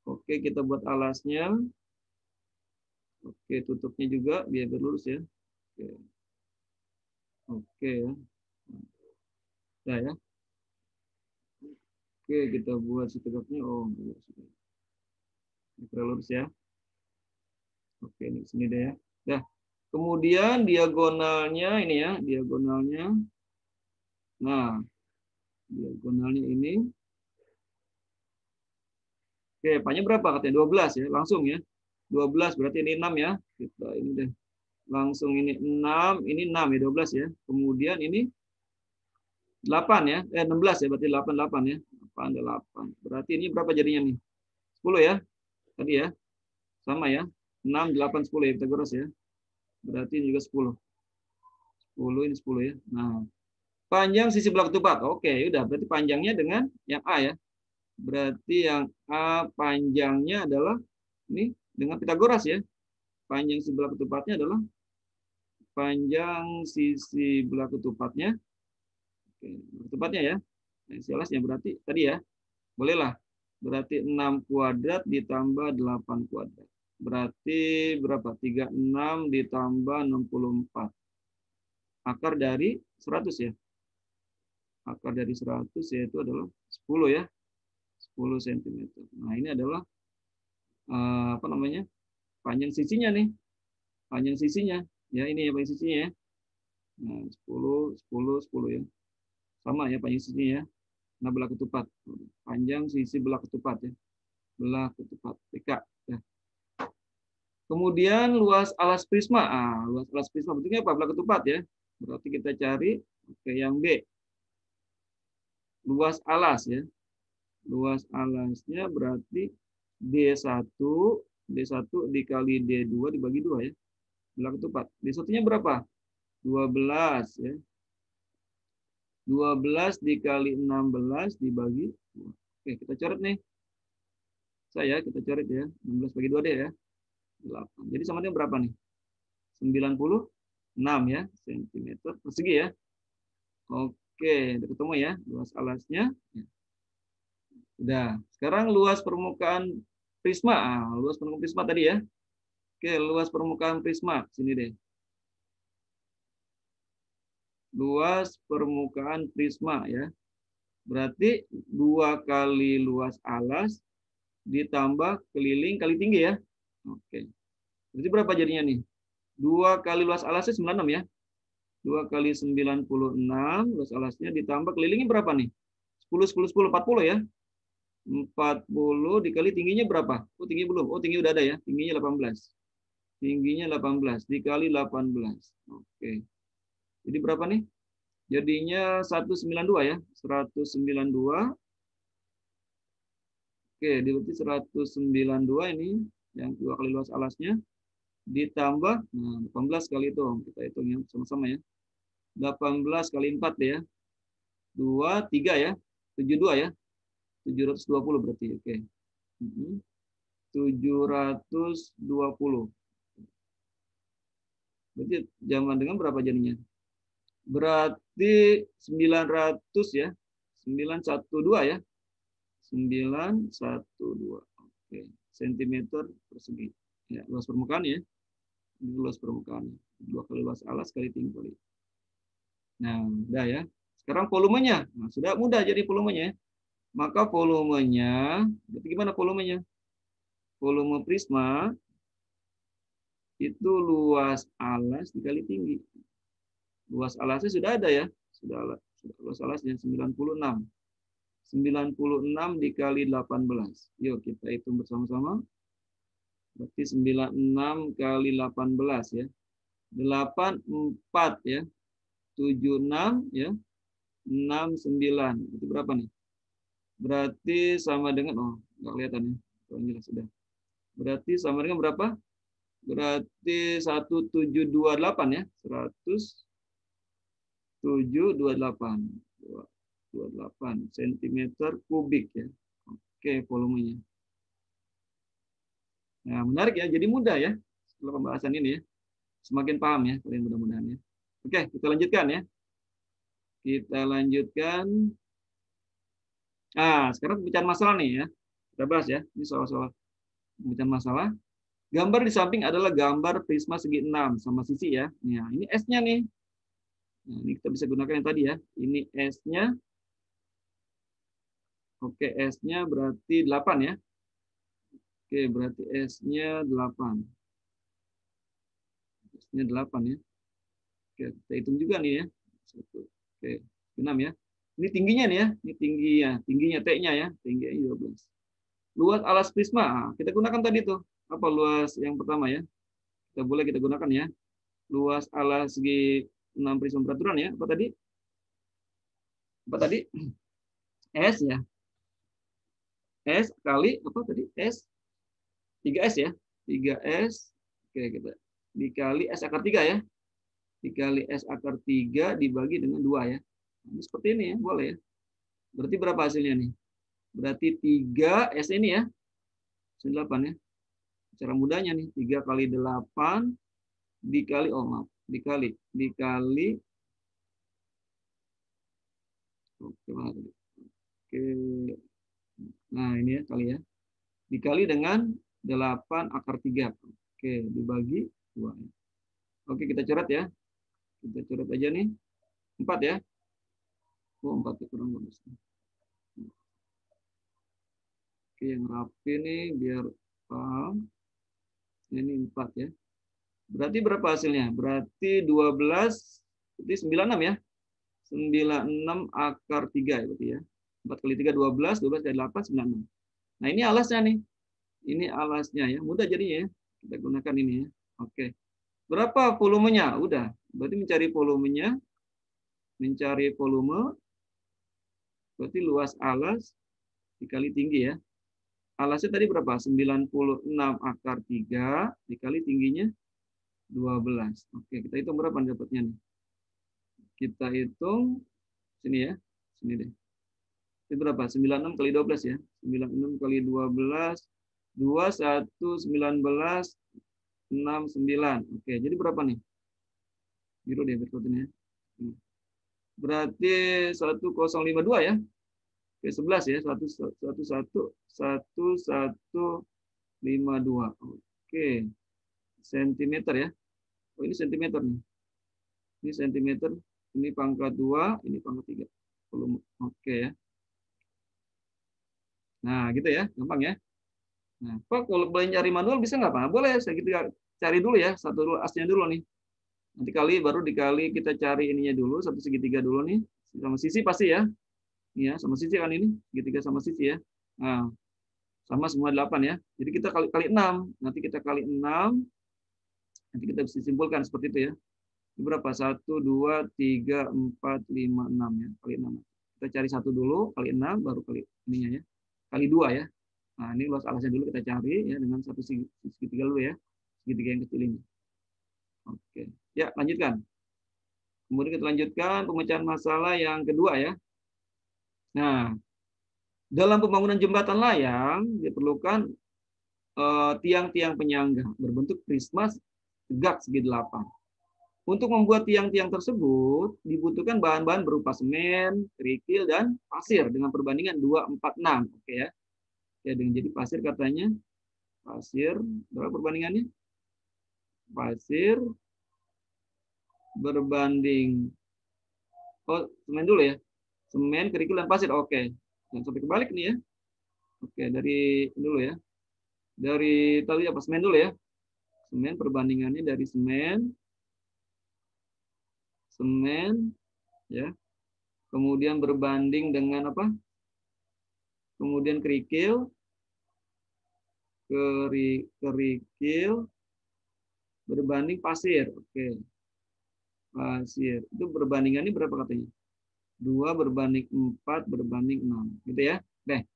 Oke, kita buat alasnya. Oke, tutupnya juga biar berlurus ya. Oke. Oke ya. Nah ya. Oke, kita buat setengahnya. Oh, lurus ya. Oke, ini sini deh ya. Nah, kemudian diagonalnya ini ya, diagonalnya. Nah, diagonalnya ini. Oke, panjang berapa katanya? 12 ya, langsung ya. 12 berarti ini 6 ya. Kita ini deh. Langsung ini 6, ini 6 ya, 12 ya. Kemudian ini 8 ya. 16 ya, berarti 8 ya. 8. Berarti ini berapa jadinya nih? 10 ya. Tadi ya. Sama ya. 6, 8, 10 ya, Pythagoras ya. Berarti ini juga 10. 10 ini 10 ya. Nah, panjang sisi belah ketupat. Oke, udah berarti panjangnya dengan yang A ya. Berarti yang A panjangnya adalah ini dengan Pythagoras ya. Panjang sisi belah ketupatnya adalah panjang sisi belah ketupatnya. Oke, ketupatnya ya. Nah, alasnya berarti tadi ya. Bolehlah. Berarti 6 kuadrat ditambah 8 kuadrat. Berarti berapa? 36 ditambah 64. Akar dari 100 ya. Akar dari 100 yaitu adalah 10 ya. 10 cm. Nah, ini adalah apa namanya? Panjang sisinya nih. Panjang sisinya. Ya, ini ya panjang sisinya ya. Nah, 10, 10, 10 ya. Sama ya panjang sisinya ya. Nah, belah ketupat. Panjang sisi belah ketupat ya. Belah ketupat. PK. Ya. Kemudian luas alas prisma. Luas alas prisma bentuknya apa? Belah ketupat ya. Berarti kita cari ke yang B. Luas alas ya. Luas alasnya berarti D1 dikali D2 dibagi 2 ya. Belah ketupat. D1-nya berapa? 12 ya. 12 dikali 16 dibagi 2. Oke, kita coret nih. Kita coret ya. 16 bagi 2 deh ya. 8. Jadi sama dengan berapa nih? 96 ya, cm persegi ya. Oke, udah ketemu ya luas alasnya. Udah. Sekarang luas permukaan prisma. Luas permukaan prisma tadi ya. Oke, luas permukaan prisma sini deh. Luas permukaan prisma ya. Berarti 2 kali luas alas ditambah keliling kali tinggi ya. Oke. Berarti berapa jadinya nih? 2 kali luas alasnya 96 ya. 2 kali 96 luas alasnya ditambah kelilingnya berapa nih? 10, 10, 10, 40 ya. 40 dikali tingginya berapa? Oh, tinggi belum. Oh, tinggi udah ada ya. Tingginya 18. Tingginya 18 dikali 18. Oke. Jadi berapa nih? Jadinya 192 ya. 192. Oke, berarti 192 ini yang 2 kali luas alasnya ditambah 18 kali itu. Kita hitung ya sama-sama ya. 18 kali 4 ya. 2 3 ya. 72 ya. 720 berarti. Oke. 720. Berarti jama dengan berapa jadinya? Berarti 900 ya. 912 ya. 912. Oke. Sentimeter persegi. Ya, luas permukaan ya. Ini luas permukaan. 2 kali luas alas kali tinggi kali. Nah, udah ya. Sekarang volumenya. Nah, sudah mudah jadi volumenya. Maka volumenya, berarti gimana volumenya? Volume prisma itu luas alas dikali tinggi. Luas alasnya sudah ada ya. Sudah luas alasnya 96. 96 dikali 18. Yuk kita hitung bersama-sama. Berarti 96 kali 18 ya. 84 ya. 76 ya. 69. Itu berapa nih? Berarti sama dengan, nggak kelihatan ya. Kurang jelas sudah. Berarti sama dengan berapa? Berarti 1728 ya. 1728. 28 cm kubik ya. Oke, volumenya. Nah, menarik ya. Jadi mudah ya. Setelah pembahasan ini ya. Semakin paham ya kalian mudah-mudahan ya. Oke, kita lanjutkan ya. Kita lanjutkan. Sekarang pemecahan masalah nih ya. Kita bahas ya. Ini soal-soal pemecahan masalah. Gambar di samping adalah gambar prisma segi 6 sama sisi ya. Nah, ini S-nya nih. Nah, ini kita bisa gunakan yang tadi ya. Ini S-nya. Oke, S-nya berarti 8 ya. Oke, berarti S-nya 8. S-nya 8 ya. Oke, kita hitung juga nih ya. 1. Oke, 6 ya. Ini tingginya nih ya. Ini tingginya. Tingginya T-nya ya. Tingginya 12. Luas alas prisma. Kita gunakan tadi tuh. Apa luas yang pertama ya? Kita gunakan ya. Luas alas segi 6 prisma peraturan ya. Apa tadi? Apa tadi? S ya. S kali apa tadi? S 3S ya. 3S. Oke, kita dikali S akar 3 ya. Dikali S akar 3 dibagi dengan 2 ya. Ini seperti ini ya, boleh ya. Berarti berapa hasilnya nih? Berarti 3S ini ya. 8 ya. Cara mudahnya nih, 3 kali 8 dikali, dikali. Oke. Nah, ini ya kali ya. Dikali dengan 8 akar 3. Oke, dibagi 2. Oke, kita coret ya. Kita coret aja nih. 4 ya. 4 kurang bagus. Oke, yang rapi nih biar paham. Ini 4 ya. Berarti berapa hasilnya? Berarti 12, berarti 96 ya. 96 akar 3 ya berarti ya. 4 kali 3, 12, 12 kali 8, 96. Nah, ini alasnya nih. Ini alasnya ya. Mudah jadinya ya. Kita gunakan ini ya. Oke. Berapa volumenya? Udah. Berarti mencari volumenya. Mencari volume. Berarti luas alas dikali tinggi ya. Alasnya tadi berapa? 96 akar 3 dikali tingginya 12. Oke, kita hitung berapa dapatnya nih. Kita hitung sini ya. Sini deh. Itu berapa? 96 kali 12 ya. 96 kali 12. 2, 1, 19, 6, 9. Oke, jadi berapa nih? Biru deh berikutnya. Berarti 1052 ya. Oke, 11 ya. 1152. Oke. Sentimeter ya. Oh, ini sentimeter nih. Ini sentimeter. Ini pangkat 2, ini pangkat 3. Oke ya. Nah, gitu ya. Gampang ya. Nah, Pak, kalau boleh cari manual bisa nggak, Pak? Boleh, saya kita cari dulu ya. Satu dulu, asnya dulu nih. Nanti baru dikali kita cari ininya dulu, satu segitiga dulu nih. Sama sisi pasti ya. Ya, sama sisi kan ini, segitiga sama sisi ya. Nah, sama semua 8 ya. Jadi kita kali 6. Nanti kita kali 6. Nanti kita bisa simpulkan seperti itu ya. Berapa? 1, 2, 3, 4, 5, 6 ya. Kali 6. Kita cari 1 dulu, kali 6, baru kali ininya ya. Kali 2 ya. Nah, ini luas alasnya dulu kita cari ya dengan satu segitiga dulu ya. Segitiga yang kecil ini. Oke. Ya, lanjutkan. Kemudian kita lanjutkan pemecahan masalah yang kedua ya. Nah, dalam pembangunan jembatan layang diperlukan tiang-tiang penyangga berbentuk prisma tegak segi 8. Untuk membuat tiang-tiang tersebut dibutuhkan bahan-bahan berupa semen, kerikil, dan pasir dengan perbandingan 2:4:6. Oke ya. Ya, dengan jadi pasir katanya, pasir berapa perbandingannya? Pasir berbanding, semen dulu ya. Semen, kerikil, dan pasir. Oke. Jangan sampai kebalik nih ya. Oke, dari dulu ya. Dari tadi apa? Semen dulu ya. Semen perbandingannya dari semen ya. Kemudian berbanding dengan apa? Kemudian kerikil berbanding pasir. Oke. Pasir. Itu perbandingannya berapa katanya? 2:4:6. Gitu ya. Oke.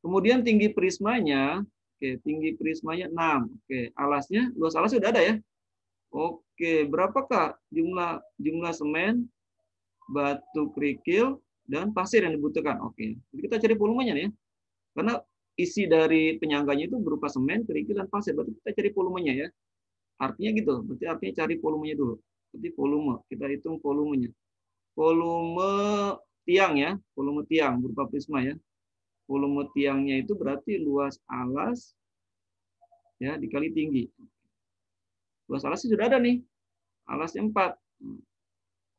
Kemudian tinggi prismanya, oke, tinggi prismanya 6. Oke, alasnya, luas alas sudah ada ya. Oke, berapakah jumlah semen, batu kerikil, dan pasir yang dibutuhkan? Oke, jadi kita cari volumenya nih ya. Karena isi dari penyangganya itu berupa semen, kerikil, dan pasir. Berarti kita cari volumenya ya. Artinya gitu, berarti artinya cari volumenya dulu. Berarti volume, kita hitung volumenya. Volume tiang ya, volume tiang berupa prisma ya. Volume tiangnya itu berarti luas alas ya dikali tinggi. Luas alasnya sudah ada nih. Alasnya 4.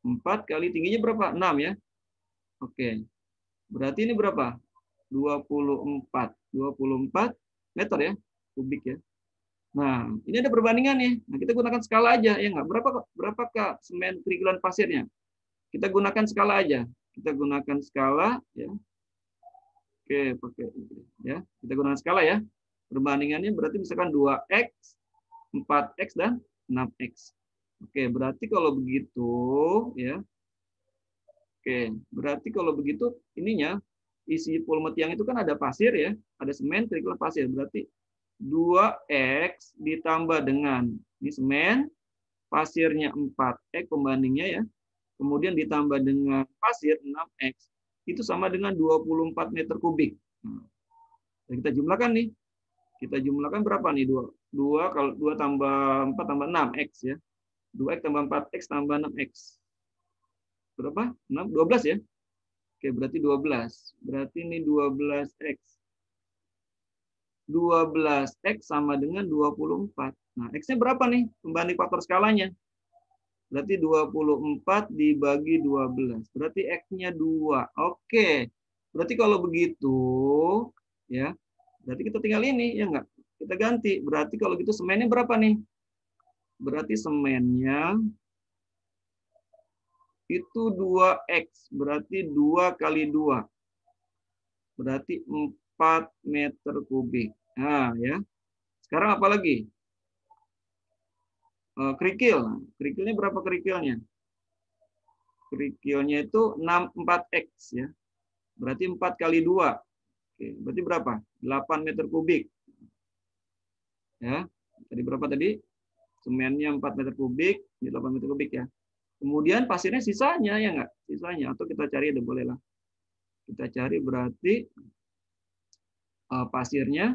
4 kali tingginya berapa? 6 ya. Oke. Berarti ini berapa? 24. 24 meter ya, kubik ya. Nah, ini ada perbandingan nih. Nah, kita gunakan skala aja ya enggak? Berapakah semen, kerikil, dan pasirnya? Kita gunakan skala aja. Kita gunakan skala ya. Oke, pakai ya. Kita gunakan skala ya. Perbandingannya berarti misalkan 2x, 4x, dan 6x. Oke, berarti kalau begitu ya. Oke, berarti kalau begitu ininya isi volume tiang itu kan ada pasir ya, ada semen, kerikil, pasir. Berarti 2x ditambah dengan ini semen, pasirnya 4x pembandingnya ya. Kemudian ditambah dengan pasir 6x itu sama dengan 24 meter kubik. Nah, kita jumlahkan nih. Kita jumlahkan berapa nih? 2 kalau 2 tambah 4 tambah 6x ya. 2x tambah 4x tambah 6x. Berapa? 6, 12 ya. Oke, berarti 12. Berarti ini 12x. 12x sama dengan 24. Nah, x-nya berapa nih? Pembanding faktor skalanya. Berarti 24 dibagi 12. Berarti x-nya 2. Oke. Berarti kalau begitu, ya, berarti kita tinggal ini, ya enggak? Kita ganti. Berarti kalau gitu semennya berapa nih? Berarti semennya itu 2x. Berarti 2 kali 2. Berarti 4 meter kubik. Nah, ya. Sekarang apa lagi? Kerikil. Kerikilnya berapa kerikilnya? Kerikilnya itu 4x ya. Berarti 4 kali 2. Oke, berarti berapa? 8 meter kubik. Ya. Tadi berapa tadi? Semennya 4 meter kubik, ini 8 meter kubik ya. Kemudian pasirnya sisanya ya enggak? Sisanya atau kita cari ada boleh lah. Kita cari berarti pasirnya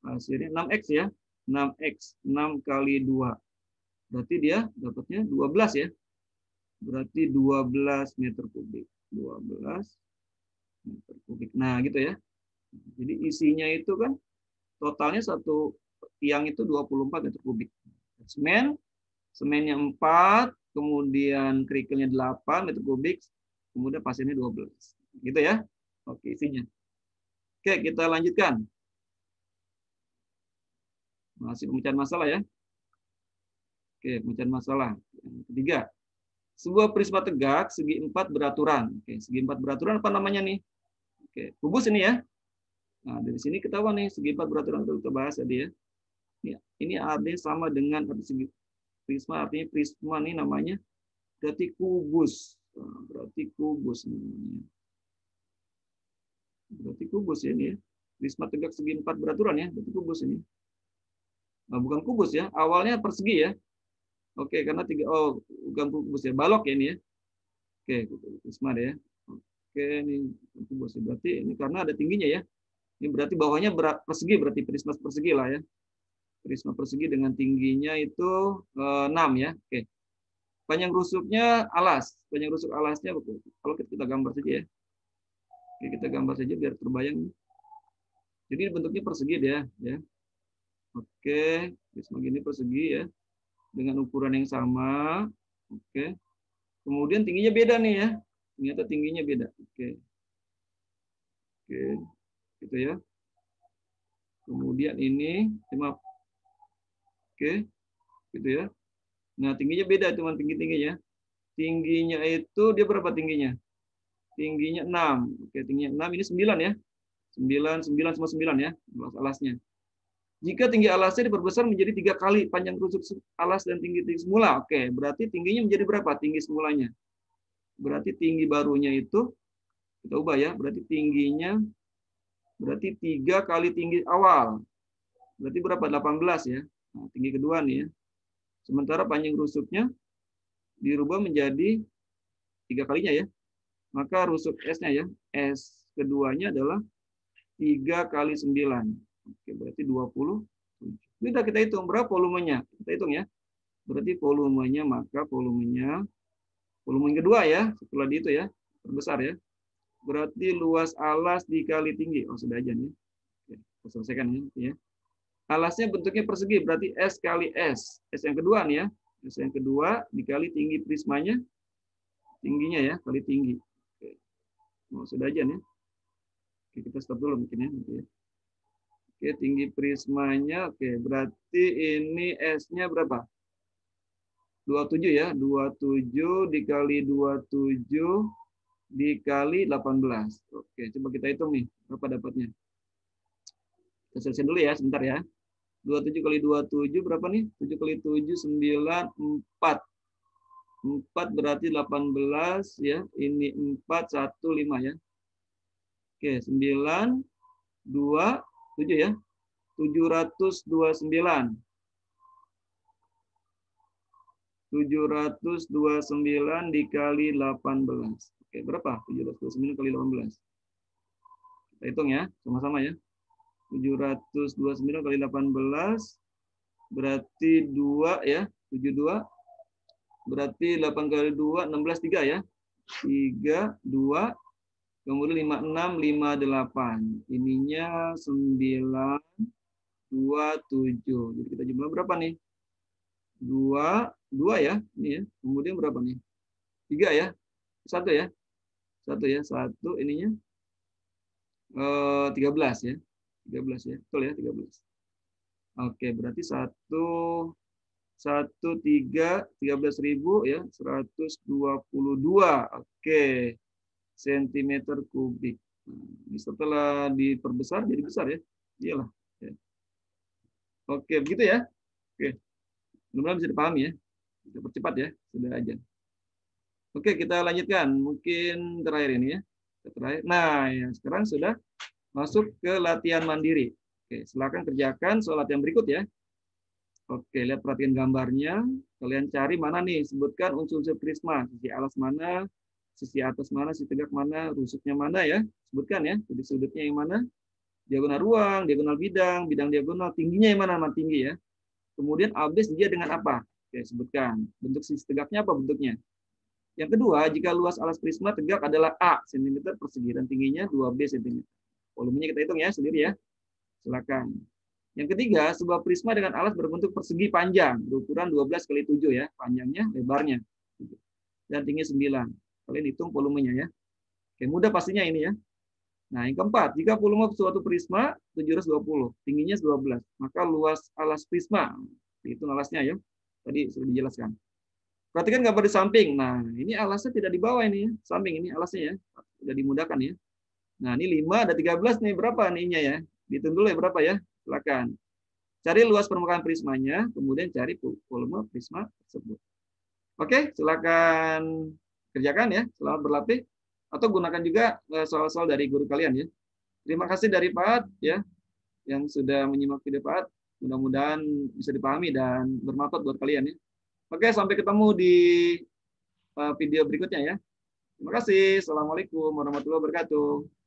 6x ya. 6x, 6 kali 2. Berarti dia dapatnya 12 ya. Berarti 12 meter kubik. 12 meter kubik. Nah, gitu ya. Jadi isinya itu kan totalnya satu tiang itu 24 meter kubik. Semennya 4, kemudian kerikilnya 8 meter kubik, kemudian pasirnya 12. Gitu ya. Oke, isinya. Oke, kita lanjutkan. Masih pemecahan masalah ya. Oke, pemecahan masalah. Yang ketiga. Sebuah prisma tegak segi 4 beraturan. Oke, segi 4 beraturan apa namanya nih? Oke, kubus ini ya. Nah, dari sini ketahuan nih segi 4 beraturan itu kita bahas tadi ya. Ini AD sama dengan segi Prisma artinya prisma ini namanya berarti kubus. Berarti kubus namanya. Berarti kubus ya ini ya. Prisma tegak segi 4 beraturan ya, berarti kubus ini. Nah, bukan kubus ya, awalnya persegi ya. Oke, karena bukan kubus ya, balok ya ini ya. Oke, prisma deh ya. Oke, ini kubus ya. Berarti ini karena ada tingginya ya. Ini berarti bawahnya persegi, berarti prisma persegi lah ya. Prisma persegi dengan tingginya itu 6 ya. Oke. Panjang rusuknya alas. Panjang rusuk alasnya kalau kita gambar saja ya. Oke, kita gambar saja biar terbayang. Jadi bentuknya persegi dia ya. Oke, prisma gini persegi ya. Dengan ukuran yang sama. Oke. Kemudian tingginya beda nih ya. Ternyata tingginya beda. Oke. Oke. Gitu ya. Kemudian ini maaf. Oke. Gitu ya. Nah, tingginya beda teman tingginya. Tingginya itu dia berapa tingginya? Tingginya 6. Oke, tingginya 6 ini 9 ya. 9 semua 9 ya. Alasnya. Jika tinggi alasnya diperbesar menjadi 3 kali panjang rusuk alas dan tinggi semula. Oke, berarti tingginya menjadi berapa? Tinggi semulanya. Berarti tinggi barunya itu kita ubah ya. Berarti tingginya berarti 3 kali tinggi awal. Berarti berapa? 18 ya. Nah, tinggi kedua nih ya. Sementara panjang rusuknya dirubah menjadi 3 kalinya ya. Maka rusuk S-nya ya. S keduanya adalah 3 kali 9. Oke, berarti 20. Sudah kita hitung berapa volumenya. Kita hitung ya. Berarti volumenya, maka volume kedua ya. Setelah itu ya. Terbesar ya. Berarti luas alas dikali tinggi. Oh, sudah aja nih. Oke, kita selesaikan ya. Alasnya bentuknya persegi. Berarti S kali S. S yang kedua nih ya. S yang kedua dikali tinggi prismanya. Tingginya ya. Kali tinggi. Oke. Oh, sudah aja nih. Oke, kita stop dulu mungkin ya. Oke, tinggi prismanya. Oke, berarti ini S-nya berapa? 27 ya. 27 dikali 27 dikali 18. Oke, coba kita hitung nih. Berapa dapatnya? Kita selesai dulu ya, sebentar ya. 27 kali 27 berapa nih? 7 kali 7, 9, 4. 4 berarti 18 ya. Ini 4, 1, 5 ya. Oke, 9, 2, 7 ya. 729. 729 dikali 18. Oke, berapa? 729 kali 18. Kita hitung ya, sama-sama ya. 729 kali 18 berarti 2 ya, 72. Berarti 8 kali 2, 16, 3 ya. 3, 2, kemudian 56, 58. Ininya 9, 2, 7. Jadi kita jumlah berapa nih? 2 ya. Ini ya. Kemudian berapa nih? 3 ya. 1 ya. 1 ya. 1 ininya 13 ya. 13 ya. Betul ya, 13. Oke, berarti 13.000 ya, 122. Oke. Sentimeter kubik. Nah, setelah diperbesar jadi besar ya. Iyalah. Ya. Oke, begitu ya. Oke. Mudah-mudahan bisa dipahami ya. Kita percepat ya, sudah aja. Oke, kita lanjutkan. Mungkin terakhir ini ya. Terakhir. Nah, ya, sekarang sudah masuk ke latihan mandiri. Oke, silakan kerjakan soal latihan berikut ya. Oke, lihat perhatian gambarnya. Kalian cari mana nih, sebutkan unsur-unsur prisma. Sisi alas mana, sisi atas mana, sisi tegak mana, rusuknya mana ya. Sebutkan ya, jadi sudutnya yang mana. Diagonal ruang, diagonal bidang, bidang diagonal, tingginya yang mana, tinggi ya. Kemudian abis dia dengan apa? Oke, sebutkan. Bentuk sisi tegaknya apa bentuknya? Yang kedua, jika luas alas prisma tegak adalah A cm persegi dan tingginya 2B cm. Volumenya kita hitung ya sendiri ya. Silakan. Yang ketiga, sebuah prisma dengan alas berbentuk persegi panjang berukuran 12 kali 7 ya, panjangnya, lebarnya. Dan tinggi 9. Kalian hitung volumenya ya. Oke, mudah pastinya ini ya. Nah, yang keempat, jika volume suatu prisma 720, tingginya 12, maka luas alas prisma, dihitung alasnya ya. Tadi sudah dijelaskan. Perhatikan gambar di samping. Nah, ini alasnya tidak di bawah ini ya. Samping ini alasnya ya. Sudah dimudahkan ya. Nah, ini 5 ada 13 nih. Berapa ininya ya? Dihitung dulu ya berapa ya? Silakan. Cari luas permukaan prismanya, kemudian cari volume prisma tersebut. Oke, silakan kerjakan ya, selamat berlatih. Atau gunakan juga soal-soal dari guru kalian ya. Terima kasih dari Pak ya, yang sudah menyimak video Pak. Mudah-mudahan bisa dipahami dan bermanfaat buat kalian ya. Oke, sampai ketemu di video berikutnya ya. Terima kasih. Assalamualaikum warahmatullahi wabarakatuh.